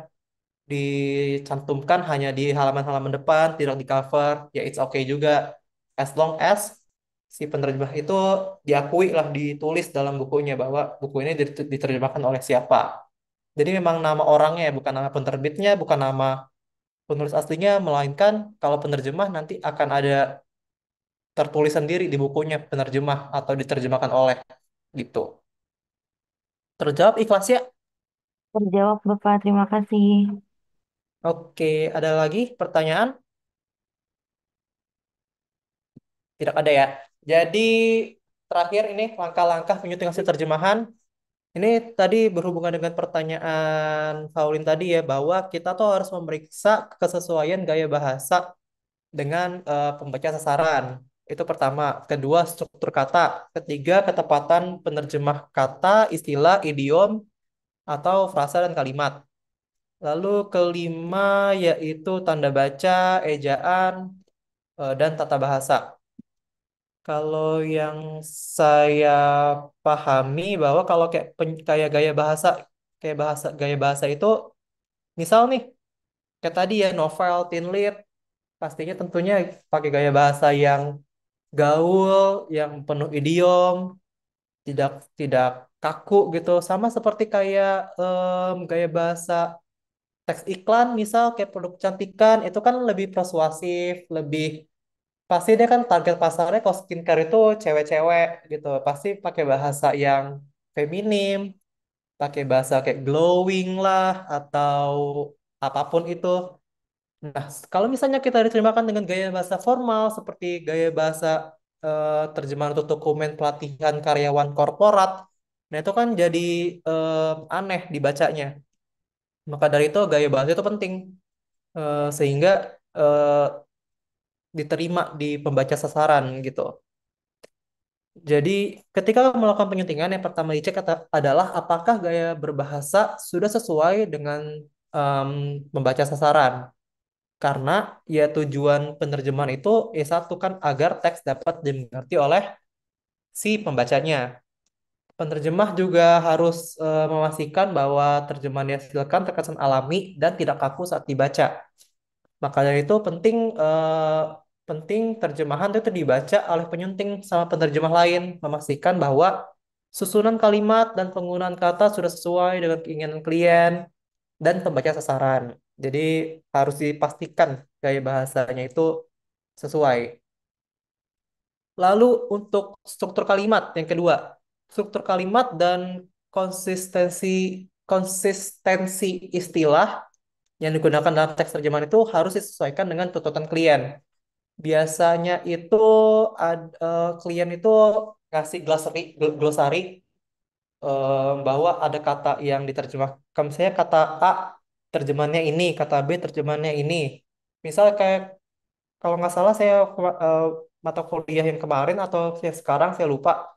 dicantumkan hanya di halaman-halaman depan, tidak di cover, ya it's okay juga. As long as si penerjemah itu diakui lah, ditulis dalam bukunya bahwa buku ini diterjemahkan oleh siapa. Jadi memang nama orangnya, bukan nama penerbitnya, bukan nama penulis aslinya, melainkan kalau penerjemah nanti akan ada tertulis sendiri di bukunya penerjemah atau diterjemahkan oleh gitu. Terjawab ikhlas ya? Terjawab, Bapak. Terima kasih. Oke, ada lagi pertanyaan? Tidak ada ya. Jadi terakhir ini langkah-langkah penyuting hasil terjemahan. Ini tadi berhubungan dengan pertanyaan Faulin tadi ya bahwa kita tuh harus memeriksa kesesuaian gaya bahasa dengan pembaca sasaran. Itu pertama. Kedua, struktur kata. Ketiga, ketepatan penerjemah kata, istilah, idiom, atau frasa dan kalimat. Lalu kelima yaitu tanda baca, ejaan, dan tata bahasa. Kalau yang saya pahami bahwa kalau kayak gaya bahasa itu, misal nih, kayak tadi ya novel, teen lead, pastinya tentunya pakai gaya bahasa yang gaul, yang penuh idiom, tidak tidak kaku gitu. Sama seperti kayak gaya bahasa teks iklan, misal kayak produk kecantikan, itu kan lebih persuasif, lebih pasti dia kan target pasarnya kalau skincare itu cewek-cewek gitu. Pasti pakai bahasa yang feminim, pakai bahasa kayak glowing lah atau apapun itu. Nah, kalau misalnya kita diterjemahkan dengan gaya bahasa formal seperti gaya bahasa terjemahan untuk dokumen pelatihan karyawan korporat, nah itu kan jadi aneh dibacanya. Maka dari itu gaya bahasa itu penting sehingga eh, diterima di pembaca sasaran gitu. Jadi ketika melakukan penyuntingan yang pertama dicek adalah apakah gaya berbahasa sudah sesuai dengan em, membaca sasaran. Karena ya tujuan penerjemahan itu satu kan agar teks dapat dimengerti oleh si pembacanya. Penerjemah juga harus memastikan bahwa terjemahan yang dihasilkan terkesan alami dan tidak kaku saat dibaca. Makanya itu penting terjemahan itu dibaca oleh penyunting sama penerjemah lain, memastikan bahwa susunan kalimat dan penggunaan kata sudah sesuai dengan keinginan klien dan pembaca sasaran. Jadi harus dipastikan gaya bahasanya itu sesuai. Lalu untuk struktur kalimat yang kedua, struktur kalimat dan konsistensi konsistensi istilah yang digunakan dalam teks terjemahan itu harus disesuaikan dengan tuntutan klien. Biasanya itu klien itu ngasih glosari bahwa ada kata yang diterjemahkan. Misalnya kata A terjemahannya ini, kata B terjemahannya ini. Misal kayak kalau nggak salah saya mata kuliah yang kemarin atau yang sekarang saya lupa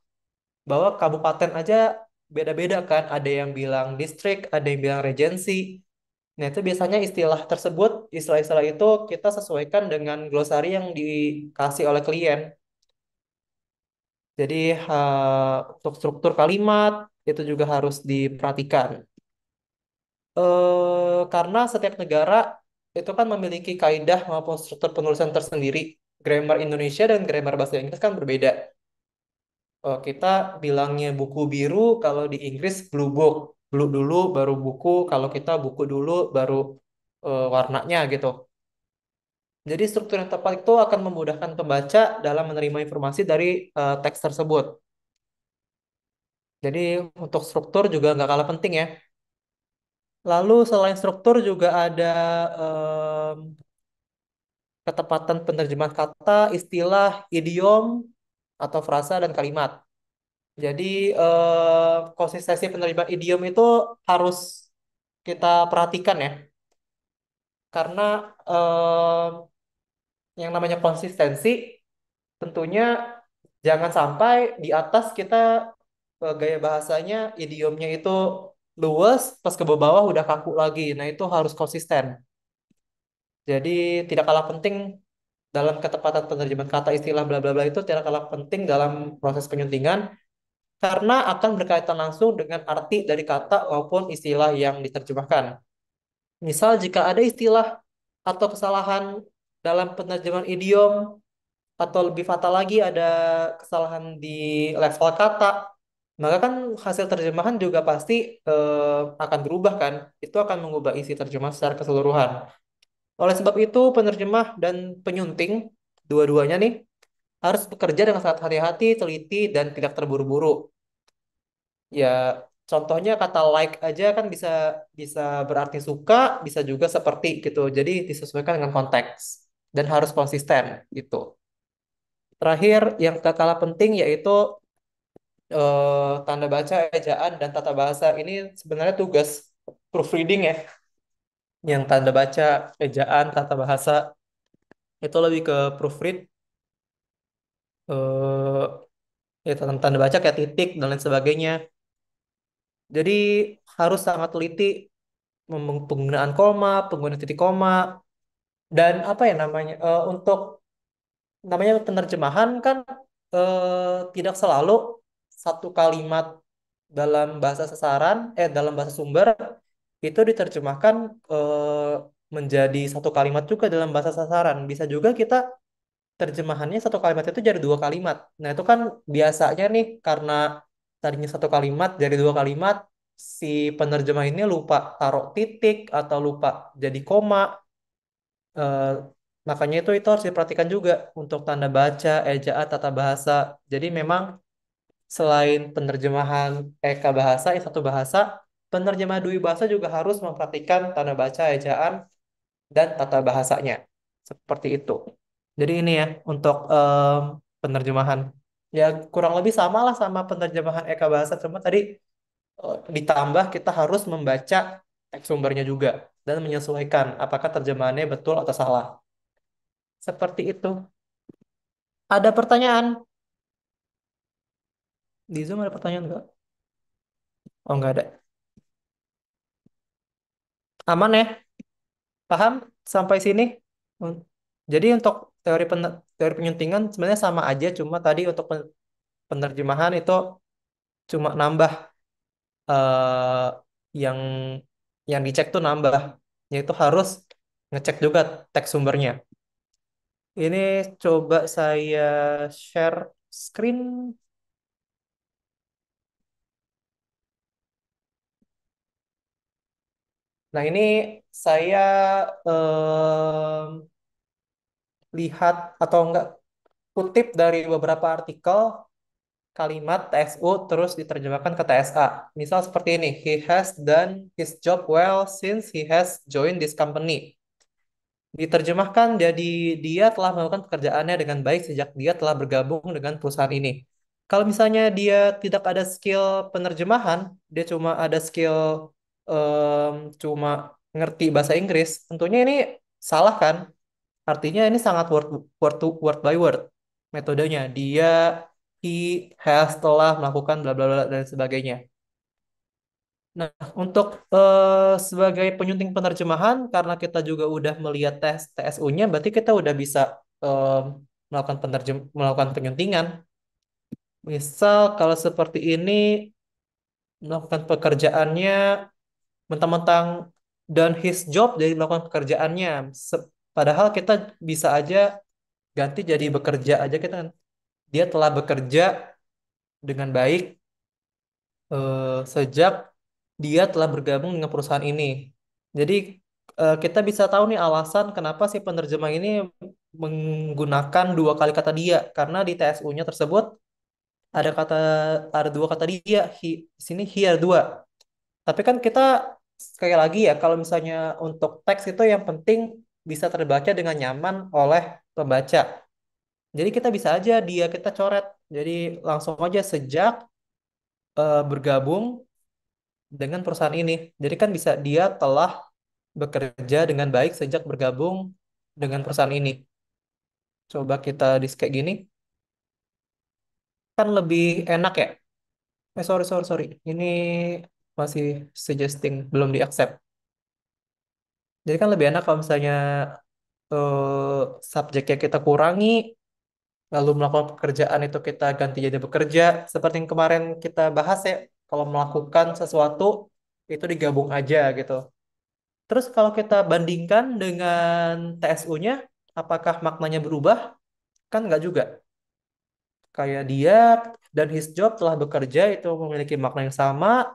bahwa kabupaten aja beda-beda kan. Ada yang bilang distrik, ada yang bilang regency. Nah, itu biasanya istilah tersebut, istilah-istilah itu kita sesuaikan dengan glosari yang dikasih oleh klien. Jadi, untuk struktur kalimat itu juga harus diperhatikan. Karena setiap negara itu kan memiliki kaidah maupun struktur penulisan tersendiri. Grammar Indonesia dan grammar bahasa Inggris kan berbeda. Kita bilangnya buku biru, kalau di Inggris blue book. Blue dulu, baru buku. Kalau kita buku dulu, baru warnanya gitu. Jadi struktur yang tepat itu akan memudahkan pembaca dalam menerima informasi dari teks tersebut. Jadi untuk struktur juga nggak kalah penting ya. Lalu selain struktur juga ada em, ketepatan penerjemahan kata, istilah, idiom, atau frasa dan kalimat. Jadi konsistensi penerjemahan idiom itu harus kita perhatikan ya. Karena yang namanya konsistensi tentunya jangan sampai di atas kita gaya bahasanya, idiomnya itu luwes, pas ke bawah udah kaku lagi. Nah, itu harus konsisten. Jadi tidak kalah penting dalam ketepatan penerjemahan kata istilah bla bla bla itu tidak kalah penting dalam proses penyuntingan karena akan berkaitan langsung dengan arti dari kata maupun istilah yang diterjemahkan. Misal jika ada istilah atau kesalahan dalam penerjemahan idiom atau lebih fatal lagi ada kesalahan di level kata, maka kan hasil terjemahan juga pasti akan berubah kan. Itu akan mengubah isi terjemahan secara keseluruhan. Oleh sebab itu, penerjemah dan penyunting, dua-duanya nih, harus bekerja dengan sangat hati-hati, teliti, dan tidak terburu-buru. Ya, contohnya kata like aja kan bisa bisa berarti suka, bisa juga seperti gitu. Jadi disesuaikan dengan konteks dan harus konsisten gitu. Terakhir, yang tak kalah penting yaitu tanda baca, ejaan, dan tata bahasa. Ini sebenarnya tugas proofreading ya, yang tanda baca, ejaan, tata bahasa itu lebih ke proofread, eh ya tanda baca kayak titik dan lain sebagainya. Jadi harus sangat teliti penggunaan koma, penggunaan titik koma, dan apa ya namanya untuk namanya penerjemahan kan tidak selalu satu kalimat dalam bahasa sasaran, dalam bahasa sumber itu diterjemahkan menjadi satu kalimat juga dalam bahasa sasaran. Bisa juga kita terjemahannya satu kalimat itu jadi dua kalimat. Nah, itu kan biasanya nih karena tadinya satu kalimat jadi dua kalimat, si penerjemah ini lupa taruh titik atau lupa jadi koma. Eh, Makanya itu harus diperhatikan juga untuk tanda baca, ejaan, tata bahasa. Jadi memang selain penerjemahan Eka bahasa, satu bahasa, penerjemah dui bahasa juga harus memperhatikan tanda baca, ejaan, dan tata bahasanya. Seperti itu. Jadi ini ya untuk penerjemahan. Ya kurang lebih sama lah sama penerjemahan Eka bahasa. Cuma tadi ditambah kita harus membaca teks sumbernya juga dan menyesuaikan apakah terjemahannya betul atau salah. Seperti itu. Ada pertanyaan? Di Zoom ada pertanyaan nggak? Oh, nggak ada. Aman ya? Paham sampai sini? Hmm. Jadi untuk teori penyuntingan sebenarnya sama aja, cuma tadi untuk penerjemahan itu cuma nambah eh, yang dicek tuh nambah, yaitu harus ngecek juga teks sumbernya. Ini coba saya share screen. Nah, ini saya lihat atau enggak kutip dari beberapa artikel kalimat TSU terus diterjemahkan ke TSA. Misal seperti ini, he has done his job well since he has joined this company. Diterjemahkan jadi dia telah melakukan pekerjaannya dengan baik sejak dia telah bergabung dengan perusahaan ini. Kalau misalnya dia tidak ada skill penerjemahan, dia cuma ada skill cuma ngerti bahasa Inggris, tentunya ini salah kan? Artinya ini sangat word by word metodenya. Dia, he, has, telah melakukan bla bla bla dan sebagainya. Nah, untuk sebagai penyunting penerjemahan, karena kita juga udah melihat tes TSU-nya, berarti kita udah bisa melakukan penyuntingan. Misal kalau seperti ini, melakukan pekerjaannya mentang-mentang dan his job jadi melakukan pekerjaannya. Padahal kita bisa aja ganti jadi bekerja aja kita kan. Dia telah bekerja dengan baik sejak dia telah bergabung dengan perusahaan ini. Jadi kita bisa tahu nih alasan kenapa si penerjemah ini menggunakan dua kali kata dia karena di TSU-nya tersebut ada kata ada dua kata dia, di sini he ada dua. Tapi kan kita sekali lagi ya kalau misalnya untuk teks itu yang penting bisa terbaca dengan nyaman oleh pembaca. Jadi kita bisa aja dia kita coret. Jadi langsung aja sejak bergabung dengan perusahaan ini. Jadi kan bisa dia telah bekerja dengan baik sejak bergabung dengan perusahaan ini. Coba kita di kayak gini kan lebih enak ya. Sorry sorry sorry. Ini masih suggesting belum di accept. Jadi kan lebih enak kalau misalnya subjeknya kita kurangi, lalu melakukan pekerjaan itu kita ganti jadi bekerja. Seperti yang kemarin kita bahas ya, kalau melakukan sesuatu itu digabung aja gitu. Terus kalau kita bandingkan dengan TSU-nya, apakah maknanya berubah? Kan nggak juga. Kayak dia dan his job telah bekerja itu memiliki makna yang sama.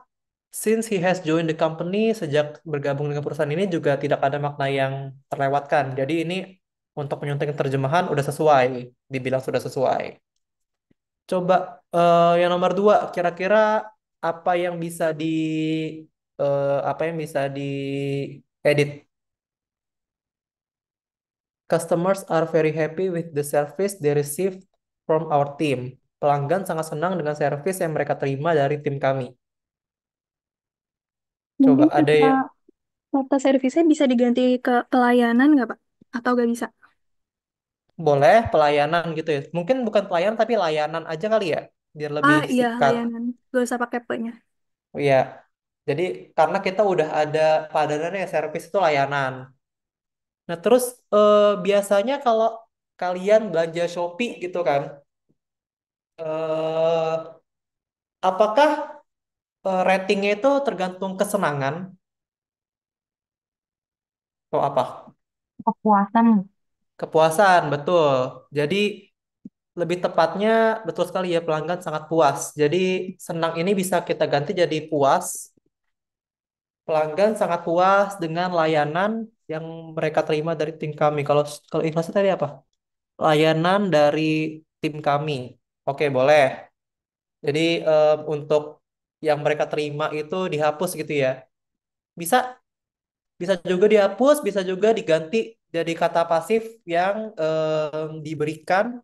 Since he has joined the company, sejak bergabung dengan perusahaan ini juga tidak ada makna yang terlewatkan. Jadi ini untuk menyunting terjemahan udah sesuai, dibilang sudah sesuai. Coba yang nomor dua, kira-kira apa yang bisa apa yang bisa diedit? Customers are very happy with the service they received from our team. Pelanggan sangat senang dengan servis yang mereka terima dari tim kami. Coba Mungkin ada kata, ya, kata servisnya bisa diganti ke pelayanan nggak, Pak? Atau nggak bisa? boleh pelayanan gitu ya. Mungkin bukan pelayanan tapi layanan aja kali ya, biar lebih Ah, iya, singkat. layanan. Gak usah pakai pe-nya. Iya. Jadi karena kita udah ada padanannya servis itu layanan. Nah, terus biasanya kalau kalian belanja Shopee gitu kan, eh apakah ratingnya itu tergantung kesenangan atau apa? Kepuasan. Kepuasan, betul. Jadi lebih tepatnya betul sekali ya pelanggan sangat puas. Jadi senang ini bisa kita ganti jadi puas. Pelanggan sangat puas dengan layanan yang mereka terima dari tim kami. Kalau kalau ikhlasnya tadi apa? Layanan dari tim kami. Oke, boleh. Jadi untuk yang mereka terima itu dihapus gitu ya. Bisa bisa juga dihapus, bisa juga diganti jadi kata pasif yang diberikan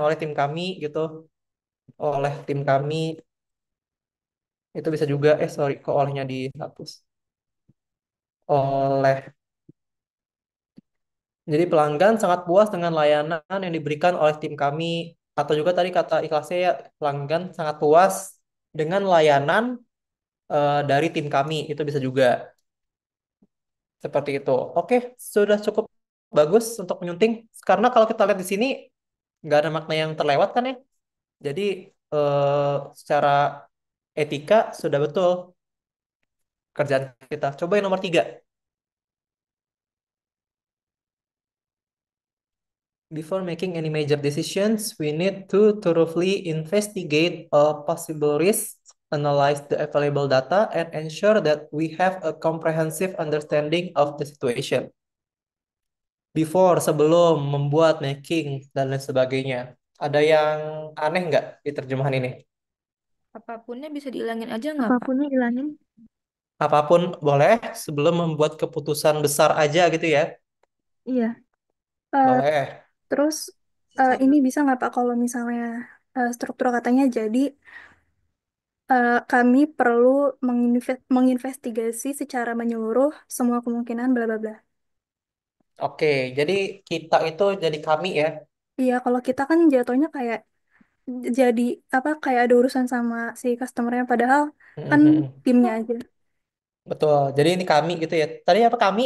oleh tim kami gitu, oleh tim kami itu bisa juga sorry kok olehnya dihapus. Oleh jadi pelanggan sangat puas dengan layanan yang diberikan oleh tim kami Atau juga tadi kata ikhlasnya ya, pelanggan sangat puas dengan layanan dari tim kami. Itu bisa juga seperti itu. Oke, sudah cukup bagus untuk menyunting. Karena kalau kita lihat di sini nggak ada makna yang terlewat kan ya. Jadi secara etika sudah betul kerjaan kita. Coba yang nomor 3. Before making any major decisions, we need to thoroughly investigate all possible risks, analyze the available data, and ensure that we have a comprehensive understanding of the situation. Before, sebelum, membuat, making, dan lain sebagainya. Ada yang aneh nggak di terjemahan ini? Apapunnya bisa dihilangin aja nggak, Pak? Apapunnya hilangin. Apapun boleh sebelum membuat keputusan besar aja gitu ya. Iya. Eh, Boleh. terus ini bisa nggak Pak kalau misalnya struktur katanya jadi kami perlu menginvestigasi secara menyeluruh semua kemungkinan bla bla bla. Oke, jadi kita itu jadi kami ya. Iya, kalau kita kan jatuhnya kayak jadi apa kayak ada urusan sama si customernya padahal kan Mhm. timnya aja. Betul. Jadi ini kami gitu ya. Tadi apa kami?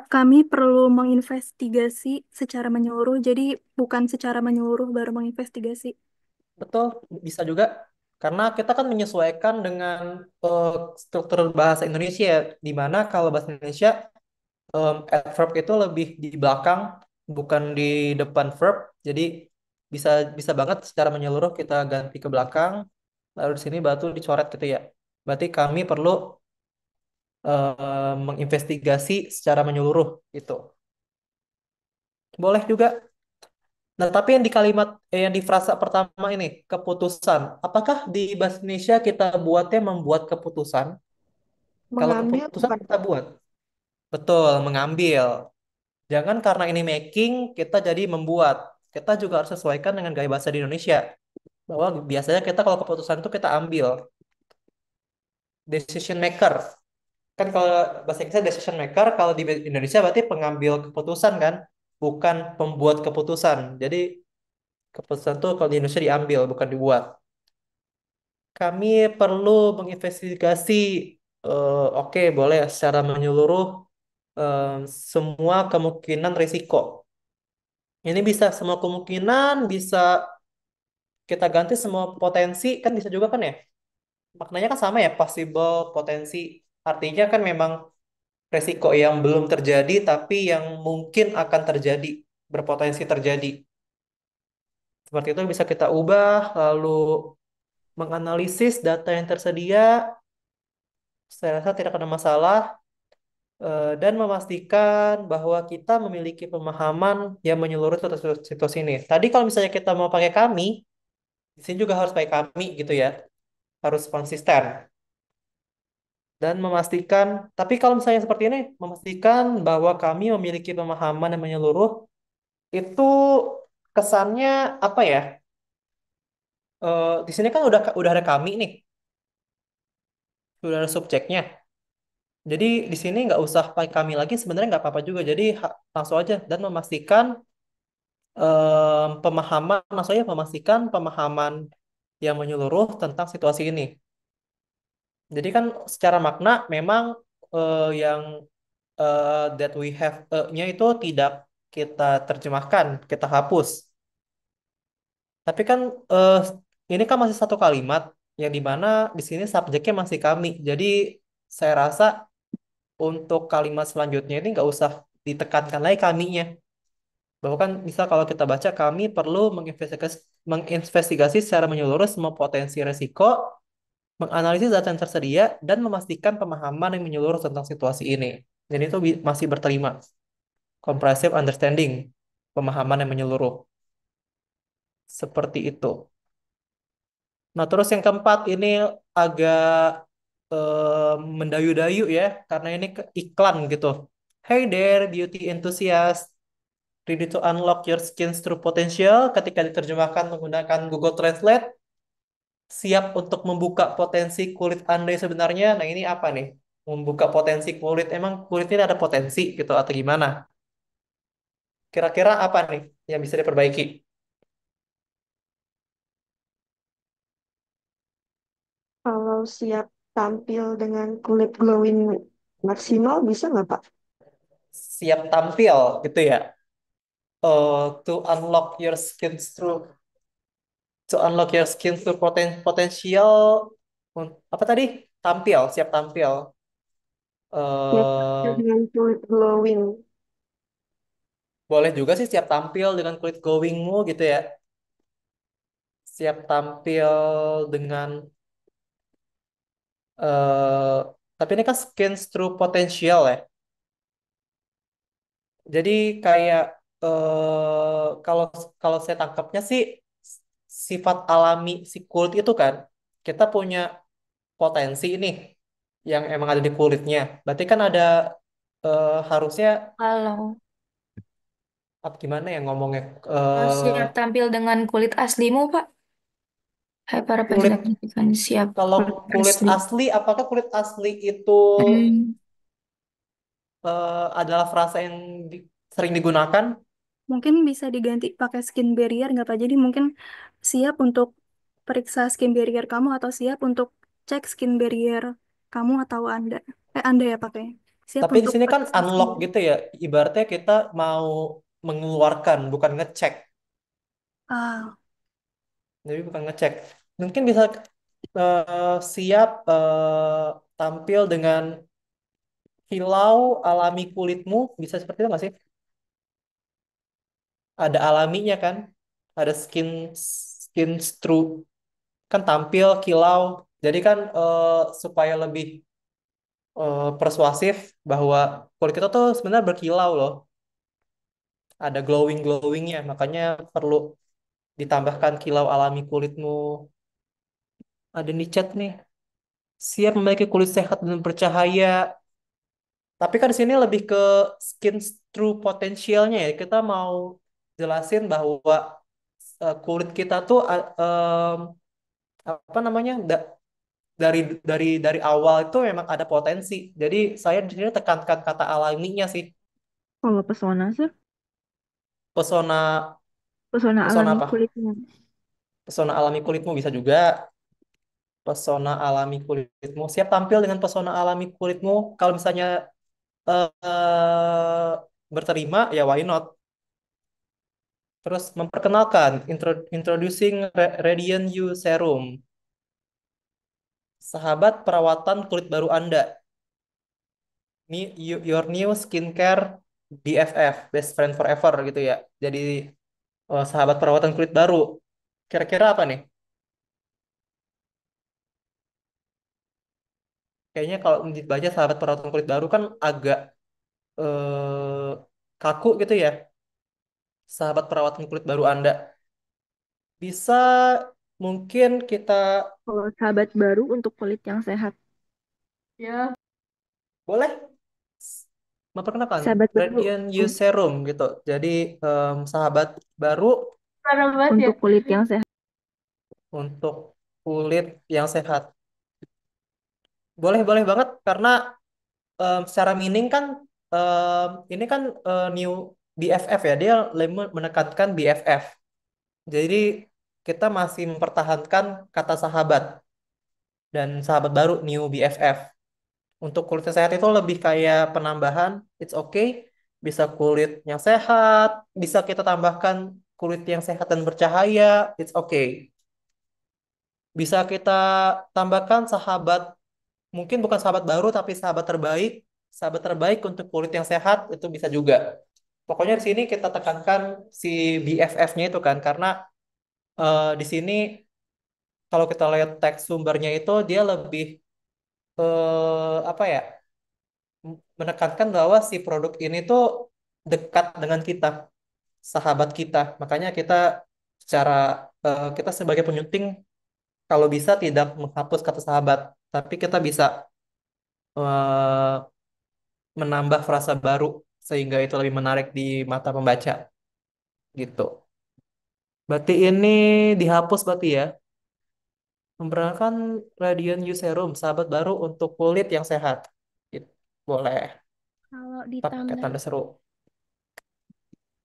Kami perlu menginvestigasi secara menyeluruh, jadi bukan secara menyeluruh baru menginvestigasi. Betul, bisa juga. Karena kita kan menyesuaikan dengan eh, struktur bahasa Indonesia, ya. Di mana kalau bahasa Indonesia adverb itu lebih di belakang, bukan di depan verb. Jadi bisa bisa banget secara menyeluruh kita ganti ke belakang, lalu di sini batu dicoret gitu ya. Berarti kami perlu menginvestigasi secara menyeluruh itu. Boleh juga. Nah, tapi yang di kalimat yang di frasa pertama ini, keputusan. Apakah di bahasa Indonesia kita buatnya membuat keputusan? Kalau Mengambil keputusan bukan kita buat. Betul, mengambil. Jangan karena ini making, kita jadi membuat. Kita juga harus sesuaikan dengan gaya bahasa di Indonesia. Bahwa biasanya kita kalau keputusan itu kita ambil. Decision maker. Kan kalau bahasa Inggrisnya decision maker, kalau di Indonesia berarti pengambil keputusan kan? Bukan pembuat keputusan. Jadi keputusan itu kalau di Indonesia diambil, bukan dibuat. Kami perlu menginvestigasi, oke, boleh secara menyeluruh eh, semua kemungkinan risiko. Ini bisa semua kemungkinan, bisa kita ganti semua potensi, kan bisa juga kan ya? Maknanya kan sama ya, possible, potensi. Artinya kan memang risiko yang belum terjadi, tapi yang mungkin akan terjadi, berpotensi terjadi. Seperti itu bisa kita ubah, lalu menganalisis data yang tersedia, saya rasa tidak ada masalah. Dan memastikan bahwa kita memiliki pemahaman yang menyeluruh tentang situasi ini. Tadi kalau misalnya kita mau pakai kami, di sini juga harus pakai kami gitu ya, harus konsisten dan memastikan. Tapi kalau misalnya seperti ini, memastikan bahwa kami memiliki pemahaman yang menyeluruh, itu kesannya apa ya? Di sini kan udah ada kami nih, udah ada subjeknya. Jadi di sini nggak usah pakai kami lagi, sebenarnya nggak apa-apa juga. Jadi langsung aja dan memastikan pemahaman, maksudnya memastikan pemahaman yang menyeluruh tentang situasi ini. Jadi kan secara makna memang yang that we have nya itu tidak kita terjemahkan, kita hapus. Tapi kan eh, ini kan masih satu kalimat yang dimana di sini subjeknya masih kami. Jadi saya rasa untuk kalimat selanjutnya ini nggak usah ditekankan lagi kaminya. Bahwa kan misal kalau kita baca kami perlu menginvestigasi secara menyeluruh semua potensi risiko, menganalisis data yang tersedia, dan memastikan pemahaman yang menyeluruh tentang situasi ini. Dan itu masih berterima. Comprehensive understanding, pemahaman yang menyeluruh. Seperti itu. Nah, terus yang keempat ini agak mendayu-dayu ya, karena ini iklan gitu. Hey there, beauty enthusiast. Ready to unlock your skin's true potential ketika diterjemahkan menggunakan Google Translate. Siap untuk membuka potensi kulit Anda yang sebenarnya. Nah, ini apa nih? Membuka potensi kulit. Emang kulit ini ada potensi gitu atau gimana? Kira-kira apa nih yang bisa diperbaiki? Kalau siap tampil dengan kulit glowing maksimal, bisa nggak, Pak? Siap tampil gitu ya. To unlock your skin through potential apa tadi? Tampil, siap tampil. Siap tampil Eh, dengan kulit glowing. boleh juga sih siap tampil dengan kulit glowingmu gitu ya. Siap tampil dengan eh tapi ini kan skin through potential ya. Jadi kayak kalau kalau saya tangkapnya sih sifat alami si kulit itu kan kita punya potensi ini yang emang ada di kulitnya. Berarti kan ada harusnya Kalau apa gimana ya ngomongnya siap tampil dengan kulit aslimu, Pak. kulit Hyperrepresentation siap kalau kulit kulit asli. asli apakah kulit asli itu Hmm, adalah frasa yang sering digunakan? Mungkin bisa diganti pakai skin barrier nggak Pak? Jadi mungkin siap untuk periksa skin barrier kamu atau siap untuk cek skin barrier kamu atau Anda. Anda ya pakai. Siap Tapi di untuk sini kan periksa skin unlock barrier. gitu ya. Ibaratnya kita mau mengeluarkan, bukan ngecek. Ah, Jadi bukan ngecek. Mungkin bisa siap tampil dengan kilau alami kulitmu. Bisa seperti itu nggak sih? Ada alaminya kan? Ada skin stroke. Kan tampil kilau. Jadi kan supaya lebih persuasif bahwa kulit kita tuh sebenarnya berkilau loh. Ada glowingnya. Makanya perlu ditambahkan kilau alami kulitmu. Ada di chat nih. Siap memiliki kulit sehat dan bercahaya. Tapi kan di sini lebih ke skin true potentialnya ya. Kita mau jelasin bahwa kulit kita tuh apa namanya dari dari awal itu memang ada potensi. Jadi saya di sini tekankan kata alaminya sih. Kalau pesona sih, Pesona pesona pesona alami apa? kulitnya. Pesona alami kulitmu bisa juga. Pesona alami kulitmu. Siap tampil dengan pesona alami kulitmu. Kalau misalnya berterima ya why not. Terus memperkenalkan introducing Radiant You Serum, sahabat perawatan kulit baru Anda. Your new skincare BFF, best friend forever gitu ya. Jadi sahabat perawatan kulit baru. Kira-kira apa nih? Kayaknya kalau dibaca sahabat perawatan kulit baru kan agak eh, kaku gitu ya. Sahabat perawatan kulit baru Anda. Bisa mungkin kita Kalau sahabat baru untuk kulit yang sehat. boleh memperkenalkan Sahabat baru Radiant You Serum gitu. Jadi sahabat baru untuk kulit yang sehat. untuk kulit yang sehat. Boleh boleh banget karena secara meaning kan ini kan new BFF ya. Dia menekankan BFF. Jadi kita masih mempertahankan kata sahabat dan sahabat baru new BFF. Untuk kulit yang sehat itu lebih kayak penambahan, it's okay. Bisa kulit yang sehat, bisa kita tambahkan kulit yang sehat dan bercahaya, it's okay. Bisa kita tambahkan sahabat, mungkin bukan sahabat baru tapi sahabat terbaik. Sahabat terbaik untuk kulit yang sehat itu bisa juga. Pokoknya di sini kita tekankan si BFF-nya itu kan, karena di sini kalau kita lihat teks sumbernya itu dia lebih apa ya? Menekankan bahwa si produk ini tuh dekat dengan kita, sahabat kita. Makanya kita secara kita sebagai penyunting kalau bisa tidak menghapus kata sahabat, tapi kita bisa eh, menambah frasa baru sehingga itu lebih menarik di mata pembaca gitu. Berarti ini dihapus berarti ya. Memperkenalkan Radiant You Serum, sahabat baru untuk kulit yang sehat. Gitu. Boleh. kalau Pakai ditambah tanda seru.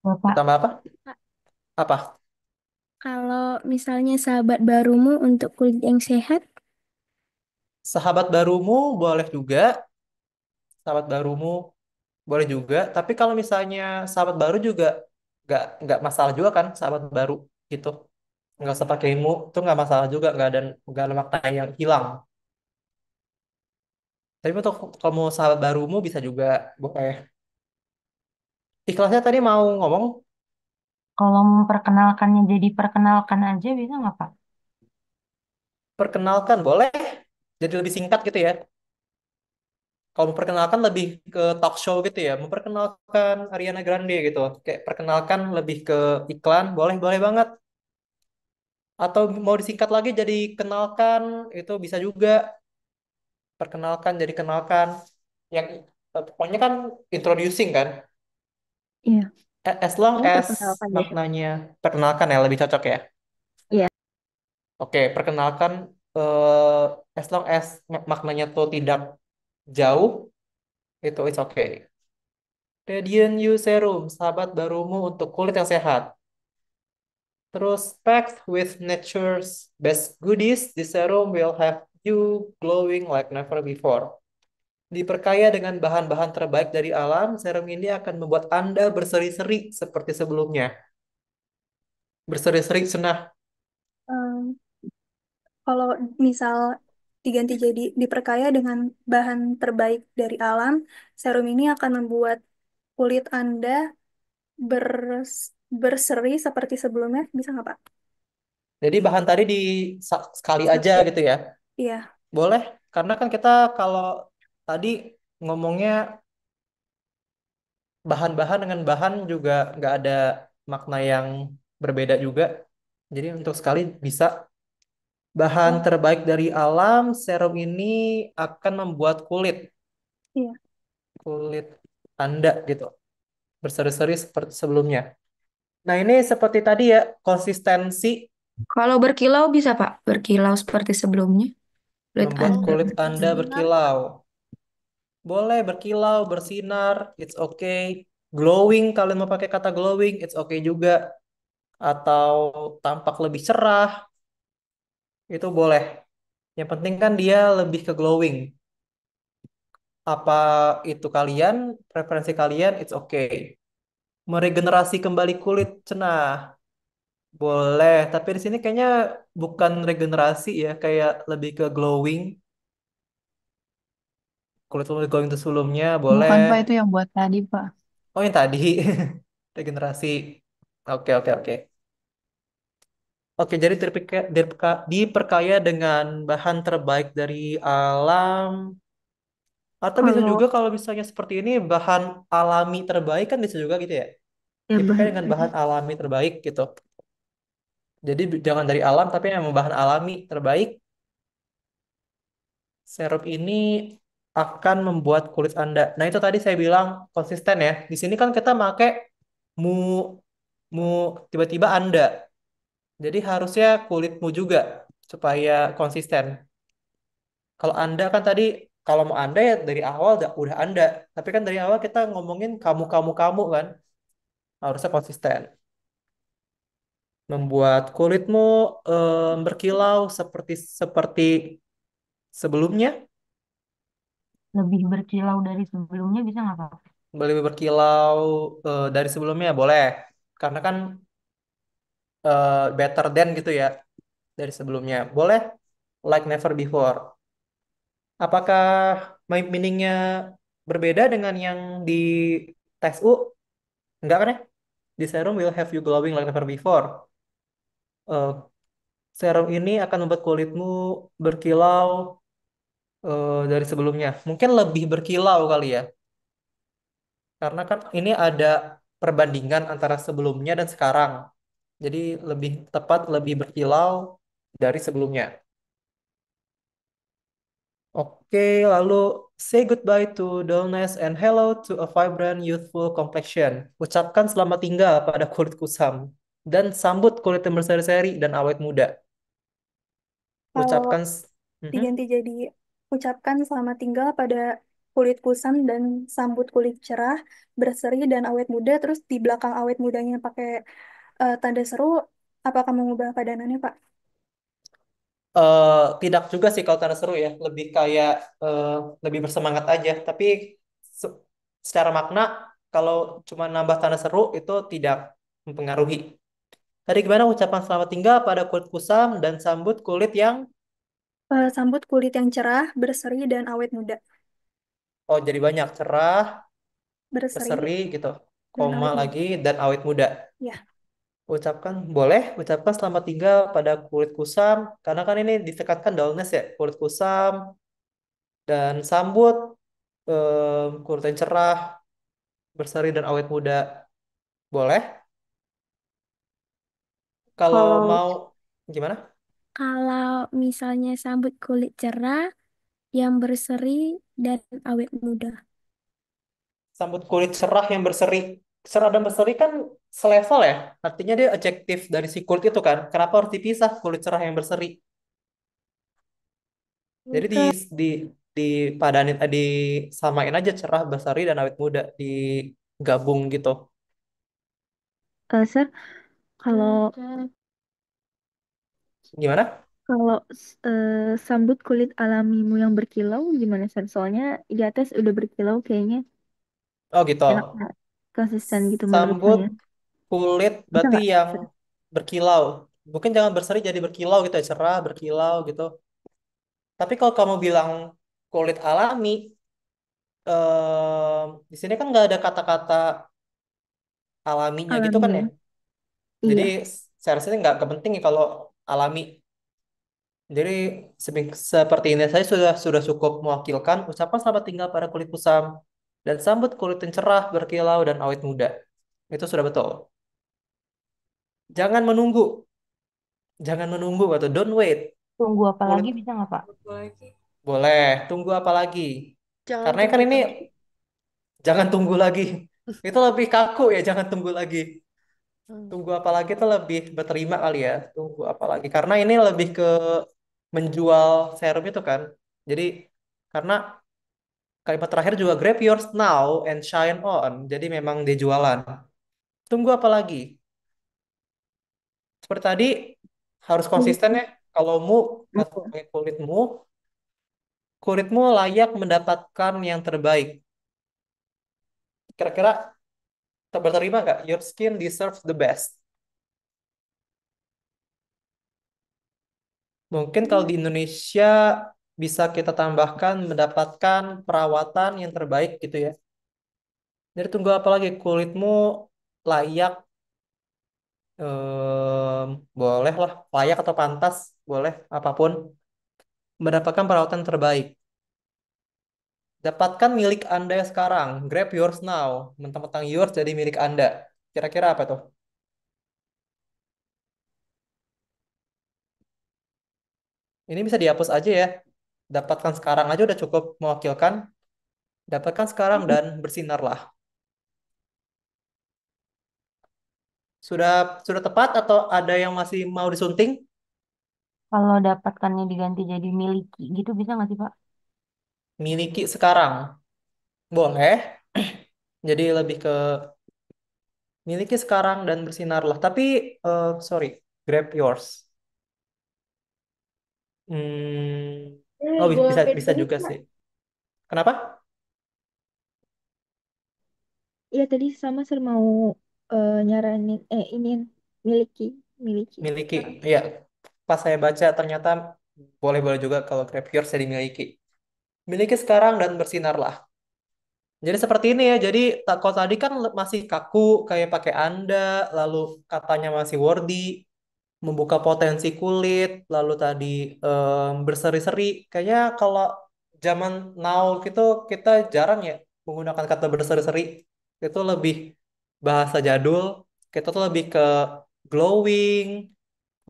Bapak, Ditambah apa? Kak, Apa? kalau misalnya sahabat barumu untuk kulit yang sehat, Sahabat barumu boleh juga, sahabat barumu boleh juga. Tapi kalau misalnya sahabat baru juga nggak masalah juga kan, sahabat baru gitu. Nggak usah pakai ilmu, itu nggak masalah juga, nggak ada makna yang hilang. Tapi untuk kamu sahabat barumu bisa juga boleh. Ikhlasnya tadi mau ngomong, kalau memperkenalkannya jadi perkenalkan aja bisa nggak Pak? perkenalkan boleh. Jadi lebih singkat gitu ya. Kalau memperkenalkan lebih ke talk show gitu ya, memperkenalkan Ariana Grande gitu. Kayak perkenalkan lebih ke iklan, boleh boleh banget. Atau mau disingkat lagi jadi kenalkan, itu bisa juga. Perkenalkan jadi kenalkan. Yang pokoknya kan introducing kan. iya, As long kayaknya as perkenalkan deh. maknanya perkenalkan ya lebih cocok ya. Iya. Oke, perkenalkan as long as maknanya tuh tidak jauh, itu it's okay. Radiant You Serum, sahabat barumu untuk kulit yang sehat. Terus packed with nature's best goodies, this serum will have you glowing like never before. Diperkaya dengan bahan-bahan terbaik dari alam, serum ini akan membuat Anda berseri-seri seperti sebelumnya. Berseri-seri senah. Em, Kalau misal diganti jadi diperkaya dengan bahan terbaik dari alam, serum ini akan membuat kulit Anda berseri seperti sebelumnya. Bisa nggak, Pak? Jadi bahan tadi di sekali aja Iya. gitu ya. Iya. Boleh, karena kan kita kalau tadi ngomongnya bahan-bahan dengan bahan juga nggak ada makna yang berbeda juga. Jadi untuk sekali bisa bahan Oh, terbaik dari alam, serum ini akan membuat iya. kulit Anda gitu berseri-seri seperti sebelumnya. Nah, ini seperti tadi ya, konsistensi Kalau berkilau bisa, Pak? Berkilau seperti sebelumnya. Kulit membuat Anda kulit Anda Bersinar. berkilau. Boleh berkilau, bersinar, it's okay. Glowing, kalian mau pakai kata glowing, it's okay juga. Atau tampak lebih cerah, itu boleh. Yang penting kan dia lebih ke glowing. Apa itu kalian, preferensi kalian, it's okay. Meregenerasi kembali kulit, cenah. Boleh, tapi di sini kayaknya bukan regenerasi ya, kayak lebih ke glowing. Kulit glowing itu sebelumnya, boleh. Bukan Pak, itu yang buat tadi Pak. Oh, yang tadi, regenerasi. Oke, oke, oke. Oke, jadi diperkaya dengan bahan terbaik dari alam. Atau bisa Kalau juga kalau misalnya seperti ini, bahan alami terbaik kan bisa juga gitu ya. ya Diperkaya bahan dengan bahan alami terbaik gitu. Jadi jangan dari alam, tapi memang bahan alami terbaik. Serum ini akan membuat kulit Anda. Nah, itu tadi saya bilang konsisten ya. Di sini kan kita pakai mu mu tiba-tiba Anda. Jadi harusnya kulitmu juga supaya konsisten. Kalau Anda kan tadi kalau mau Anda ya dari awal udah Anda. Tapi kan dari awal kita ngomongin kamu kan harusnya konsisten. Membuat kulitmu berkilau seperti seperti sebelumnya, Lebih berkilau dari sebelumnya bisa nggak Pak? lebih berkilau dari sebelumnya boleh. Karena kan better than gitu ya dari sebelumnya. Boleh like never before. Apakah meaningnya berbeda dengan yang di tes U? Enggak kan ya? Di serum will have you glowing like never before. Eh, Serum ini akan membuat kulitmu berkilau dari sebelumnya. Mungkin lebih berkilau kali ya. Karena kan ini ada perbandingan antara sebelumnya dan sekarang. Jadi lebih tepat, lebih berkilau dari sebelumnya. Oke, lalu say goodbye to dullness and hello to a vibrant, youthful complexion. Ucapkan selamat tinggal pada kulit kusam dan sambut kulit yang berseri-seri dan awet muda. kalau Ucapkan, Mhm. diganti jadi ucapkan selamat tinggal pada kulit kusam dan sambut kulit cerah, berseri dan awet muda. Terus di belakang awet mudanya pakai tanda seru. Apakah mengubah padanannya, Pak? Tidak juga sih kalau tanda seru ya, lebih kayak eh, lebih bersemangat aja. Tapi se- secara makna, kalau cuma nambah tanda seru itu tidak mempengaruhi. Tadi gimana ucapan selamat tinggal pada kulit kusam dan sambut kulit yang Sambut kulit yang cerah, berseri dan awet muda. oh jadi banyak cerah, Berseri berseri gitu, dan koma awet muda. lagi dan awet muda. Ya. Ucapkan boleh ucapkan selamat tinggal pada kulit kusam karena kan ini ditekankan dullness ya kulit kusam dan sambut kulit yang cerah, berseri dan awet muda. Boleh? Kalau Kalau mau gimana? kalau misalnya sambut kulit cerah yang berseri dan awet muda. Sambut kulit cerah yang berseri. Cerah dan berseri kan selevel ya. Artinya dia adjektif dari si kulit itu kan. Kenapa harus dipisah kulit cerah yang berseri? Jadi Ke di dipadanin disamain aja cerah, berseri dan awet muda digabung gitu. Sir, kalau Gimana? kalau sambut kulit alamimu yang berkilau gimana, Sir? Soalnya di atas udah berkilau kayaknya Oh gitu. enak nggak? Konsisten gitu menurut Sambut saya. kulit Bisa berarti nggak, yang Sir? berkilau. Mungkin jangan berseri jadi berkilau gitu ya, cerah, berkilau gitu. Tapi kalau kamu bilang kulit alami, di sini kan nggak ada kata-kata alaminya gitu kan ya. Alaminya. Jadi Iya. saya rasa ini nggak penting ya kalau alami. Jadi seperti ini saya sudah cukup mewakilkan ucapan selamat tinggal pada kulit kusam dan sambut kulit yang cerah, berkilau dan awet muda. Itu sudah betul. Jangan menunggu, jangan menunggu atau don't wait. Tunggu apa Kulit lagi bisa nggak, Pak? boleh, tunggu apa lagi? Jangan Karena kan tunggu ini terus. jangan tunggu lagi. Itu lebih kaku ya, jangan tunggu lagi. Hmm. Tunggu apa lagi itu lebih berterima kali ya. Tunggu apa lagi? Karena ini lebih ke menjual serum itu kan. Jadi karena kalimat terakhir juga grab yours now and shine on. Jadi memang dia jualan. Tunggu apa lagi? Seperti tadi harus konsisten ya. Kalau mu atau Iya. kulitmu layak mendapatkan yang terbaik. Kira-kira berterima nggak? Your skin deserves the best. Mungkin kalau di Indonesia bisa kita tambahkan mendapatkan perawatan yang terbaik gitu ya. Jadi tunggu apa lagi? Kulitmu layak, boleh lah, layak atau pantas, boleh apapun mendapatkan perawatan terbaik. Dapatkan milik Anda sekarang. Grab yours now. Mentang-mentang yours jadi milik Anda. Kira-kira apa tuh? Ini bisa dihapus aja ya. Dapatkan sekarang aja udah cukup mewakilkan. Dapatkan sekarang dan bersinarlah. Sudah tepat atau ada yang masih mau disunting? Kalau dapatkannya diganti jadi miliki gitu bisa nggak sih, Pak? Miliki sekarang. Boleh. Jadi lebih ke miliki sekarang dan bersinarlah. Tapi sorry, grab yours. Oh Boleh bisa bisa tadi, juga Pak. sih. Kenapa? Iya tadi sama Sir mau nyaranin ini miliki miliki. Miliki. Ya, pas saya baca ternyata boleh-boleh juga kalau grab yours jadi miliki. Miliki sekarang dan bersinarlah. Jadi seperti ini ya. Jadi kalau tadi kan masih kaku kayak pakai Anda, lalu katanya masih wordy, membuka potensi kulit, lalu tadi berseri-seri. Kayaknya kalau zaman now gitu kita jarang ya menggunakan kata berseri-seri. Itu lebih bahasa jadul. Kita tuh lebih ke glowing,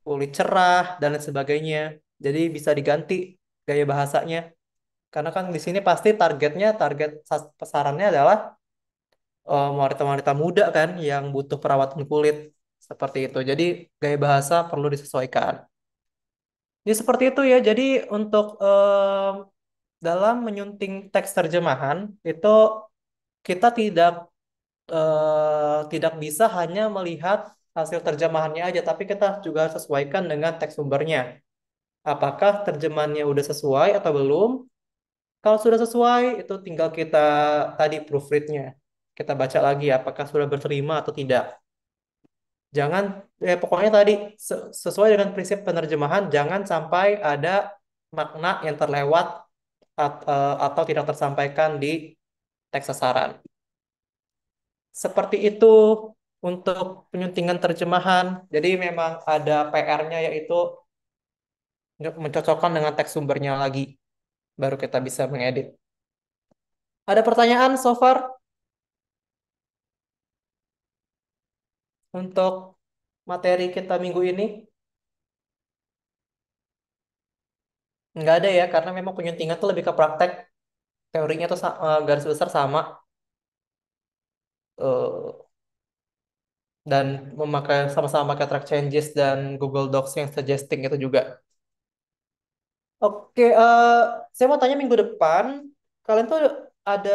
kulit cerah dan lain sebagainya. Jadi bisa diganti gaya bahasanya. Karena kan di sini pasti target pasarannya adalah wanita-wanita muda kan yang butuh perawatan kulit seperti itu. Jadi gaya bahasa perlu disesuaikan. Jadi seperti itu ya. Jadi untuk dalam menyunting teks terjemahan itu kita tidak bisa hanya melihat hasil terjemahannya aja, tapi kita juga harus sesuaikan dengan teks sumbernya. Apakah terjemahannya udah sesuai atau belum? Kalau sudah sesuai, itu tinggal kita tadi proofreadnya. Kita baca lagi apakah sudah berterima atau tidak. Jangan, pokoknya tadi sesuai dengan prinsip penerjemahan, jangan sampai ada makna yang terlewat atau tidak tersampaikan di teks sasaran. Seperti itu untuk penyuntingan terjemahan. Jadi memang ada PR-nya yaitu mencocokkan dengan teks sumbernya lagi, baru kita bisa mengedit. Ada pertanyaan so far untuk materi kita minggu ini? Nggak ada ya, karena memang penyuntingan tuh lebih ke praktek. Teorinya tuh garis besar sama. eh, dan memakai sama-sama pakai track changes dan Google Docs yang suggesting itu juga. Oke, saya mau tanya minggu depan, kalian tuh ada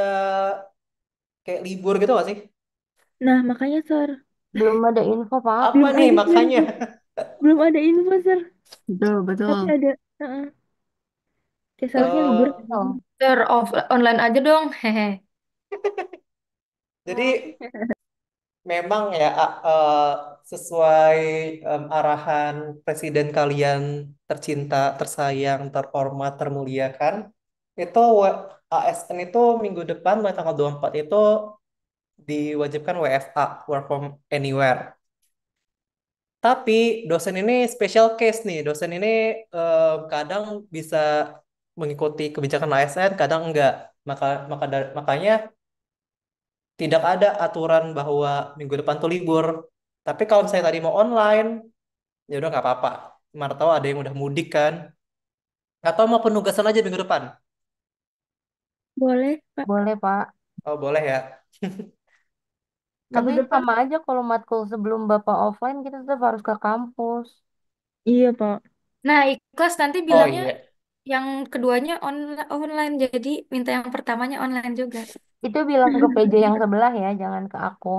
kayak libur gitu gak sih? Nah, makanya, Sir. Belum ada info, Pak. Apa Belum nih ada, Sir. makanya? Belum ada info, Sir. Betul, Tapi betul. ada. Heeh. Kayak seharusnya libur. Eh, Oh. Ter online aja dong. Hehe. jadi memang ya sesuai arahan presiden kalian tercinta, tersayang, terhormat, termuliakan, itu ASN itu minggu depan mulai tanggal 24 itu diwajibkan WFA, work from anywhere. Tapi dosen ini special case nih. Dosen ini kadang bisa mengikuti kebijakan ASN, kadang enggak. Makanya tidak ada aturan bahwa minggu depan tuh libur. Tapi kalau misalnya tadi mau online, ya udah nggak apa-apa. Mana tahu ada yang udah mudik kan? Atau mau penugasan aja minggu depan? Boleh, Pak. Boleh, Pak. Oh boleh ya. Tapi Minggu depan. sama aja kalau matkul sebelum Bapak offline, kita tetap harus ke kampus. Iya, Pak. Nah, ikhlas nanti Oh bilangnya iya. yang keduanya online, jadi minta yang pertamanya online juga. Itu bilang ke PJ yang sebelah ya, jangan ke aku.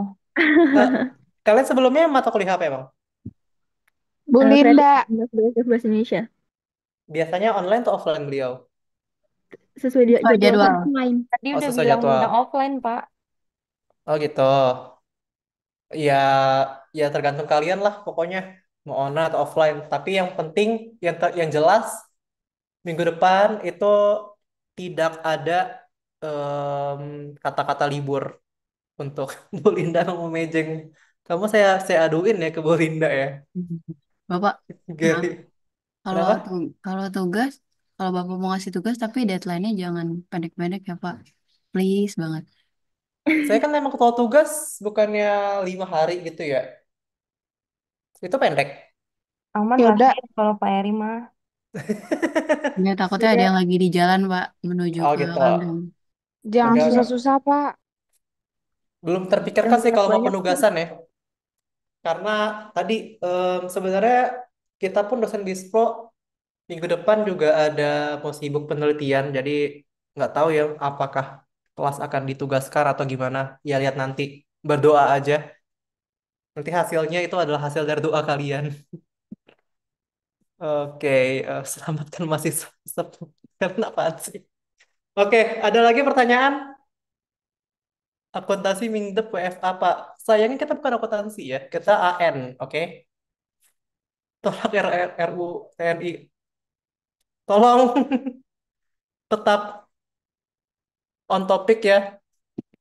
Eh, kalian sebelumnya mata kuliah apa emang? Bu Kreatif Linda, Bahasa Indonesia. Biasanya online atau offline beliau? Sesuai Sesuai jadwal, Pak. jadwal. Offline. Tadi Oh udah sesuai bilang minta jadwal. offline, Pak. Oh gitu. Ya, ya tergantung kalian lah pokoknya mau online atau offline. Tapi yang penting, yang jelas minggu depan itu tidak ada em, kata-kata libur untuk Bu Linda sama Mejeng. Kamu saya aduin ya ke Bu Linda ya. Bapak, maaf. Geli. Kalau Kenapa? kalau tugas, kalau Bapak mau ngasih tugas tapi deadline-nya jangan pendek-pendek ya, Pak. Please banget. Saya kan emang ketua tugas bukannya 5 hari gitu ya. Itu pendek. Aman lah yaudah, sih kalau Pak Eri mah. Ya takutnya ada Iya. yang lagi di jalan, Pak, menuju Oh ke gitu. kantor. jangan Enggak. susah-susah, Pak. Belum terpikirkan Jangan sih kalau mau banyak-banyak, Sir. penugasan ya. Karena tadi sebenarnya kita pun dosen dispro minggu depan juga ada mau sibuk penelitian, jadi nggak tahu ya apakah kelas akan ditugaskan atau gimana. Ya lihat nanti, berdoa aja. Nanti hasilnya itu adalah hasil dari doa kalian. Oke, selamatkan mahasiswa. Kenapa sih? Oke, ada lagi pertanyaan? Akuntansi Mingdep WFA Pak. Sayangnya kita bukan akuntansi ya, kita AN, oke? Tolak RU TNI. Tolong tetap on topic ya.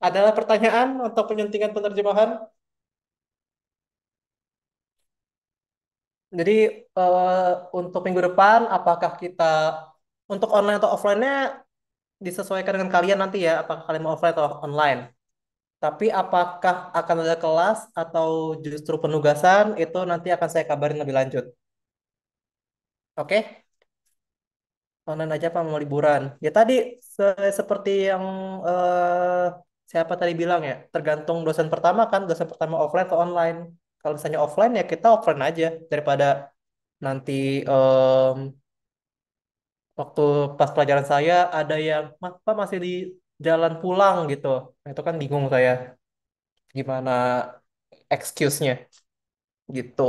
Adalah pertanyaan untuk penyuntingan penerjemahan. Jadi untuk minggu depan, apakah kita untuk online atau offline-nya disesuaikan dengan kalian nanti ya, apakah kalian mau offline atau online. Tapi apakah akan ada kelas atau justru penugasan, itu nanti akan saya kabarin lebih lanjut. Oke? Online aja apa mau liburan? Ya tadi seperti yang eh, siapa tadi bilang ya, tergantung dosen pertama kan, dosen pertama offline atau online. Kalau misalnya offline ya kita offline aja daripada nanti Waktu pas pelajaran saya ada yang Pak masih di jalan pulang gitu. Nah, itu kan bingung saya gimana excuse-nya gitu.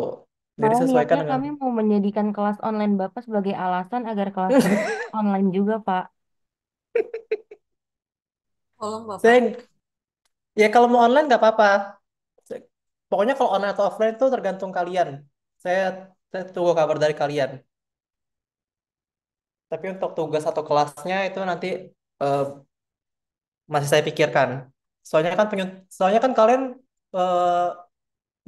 Jadi Malah sesuaikan niatnya dengan kami mau menjadikan kelas online Bapak sebagai alasan agar kelas Bapak online juga, Pak. Tolong Bapak. saya ya kalau mau online nggak apa-apa. Pokoknya kalau online atau offline itu tergantung kalian. Saya saya tunggu kabar dari kalian. Tapi untuk tugas atau kelasnya itu nanti eh, masih saya pikirkan. Soalnya kan kalian eh,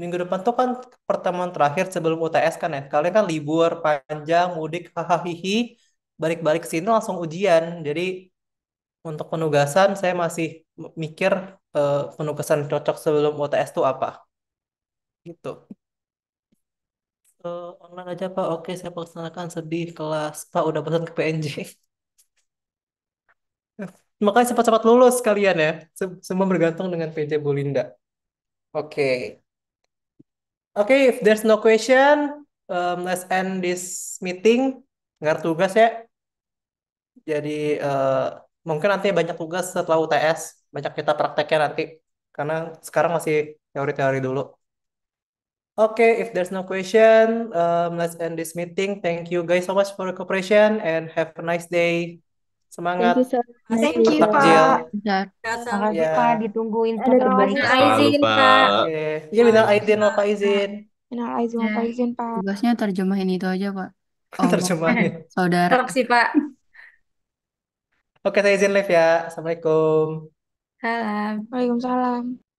minggu depan tuh kan pertemuan terakhir sebelum UTS kan ya. Kalian kan libur panjang, mudik, hahaha, balik-balik ke sini langsung ujian. Jadi untuk penugasan saya masih mikir penugasan cocok sebelum UTS tuh apa gitu. Online aja Pak. Oke, saya laksanakan sedih kelas. Pak udah pesan ke PNJ. Makanya cepat-cepat lulus kalian ya. Semua bergantung dengan PJ Bu Linda. Oke. Oke, if there's no question, let's end this meeting. Nggak ada tugas ya. Jadi mungkin nanti banyak tugas setelah UTS. Banyak kita prakteknya nanti. Karena sekarang masih teori-teori dulu. Oke, if there's no question, let's end this meeting. Thank you guys so much for your cooperation and have a nice day. Thank you Semangat. so much, Thank you, Tetap teacher. takjil. Pak. Bentar. Makasih, Ya. Pak. Ditungguin Ada terbaik. tugas. Minal izin, Pak. Oke. Ya, minal aidin wal faizin. Minal izin Ya, wal faizin, Pak. tugasnya terjemahin itu aja, Pak. Oh, Terjemahin. saudara. Makasih Pak. Oke, saya izin live ya. Assalamualaikum. Salam. Waalaikumsalam.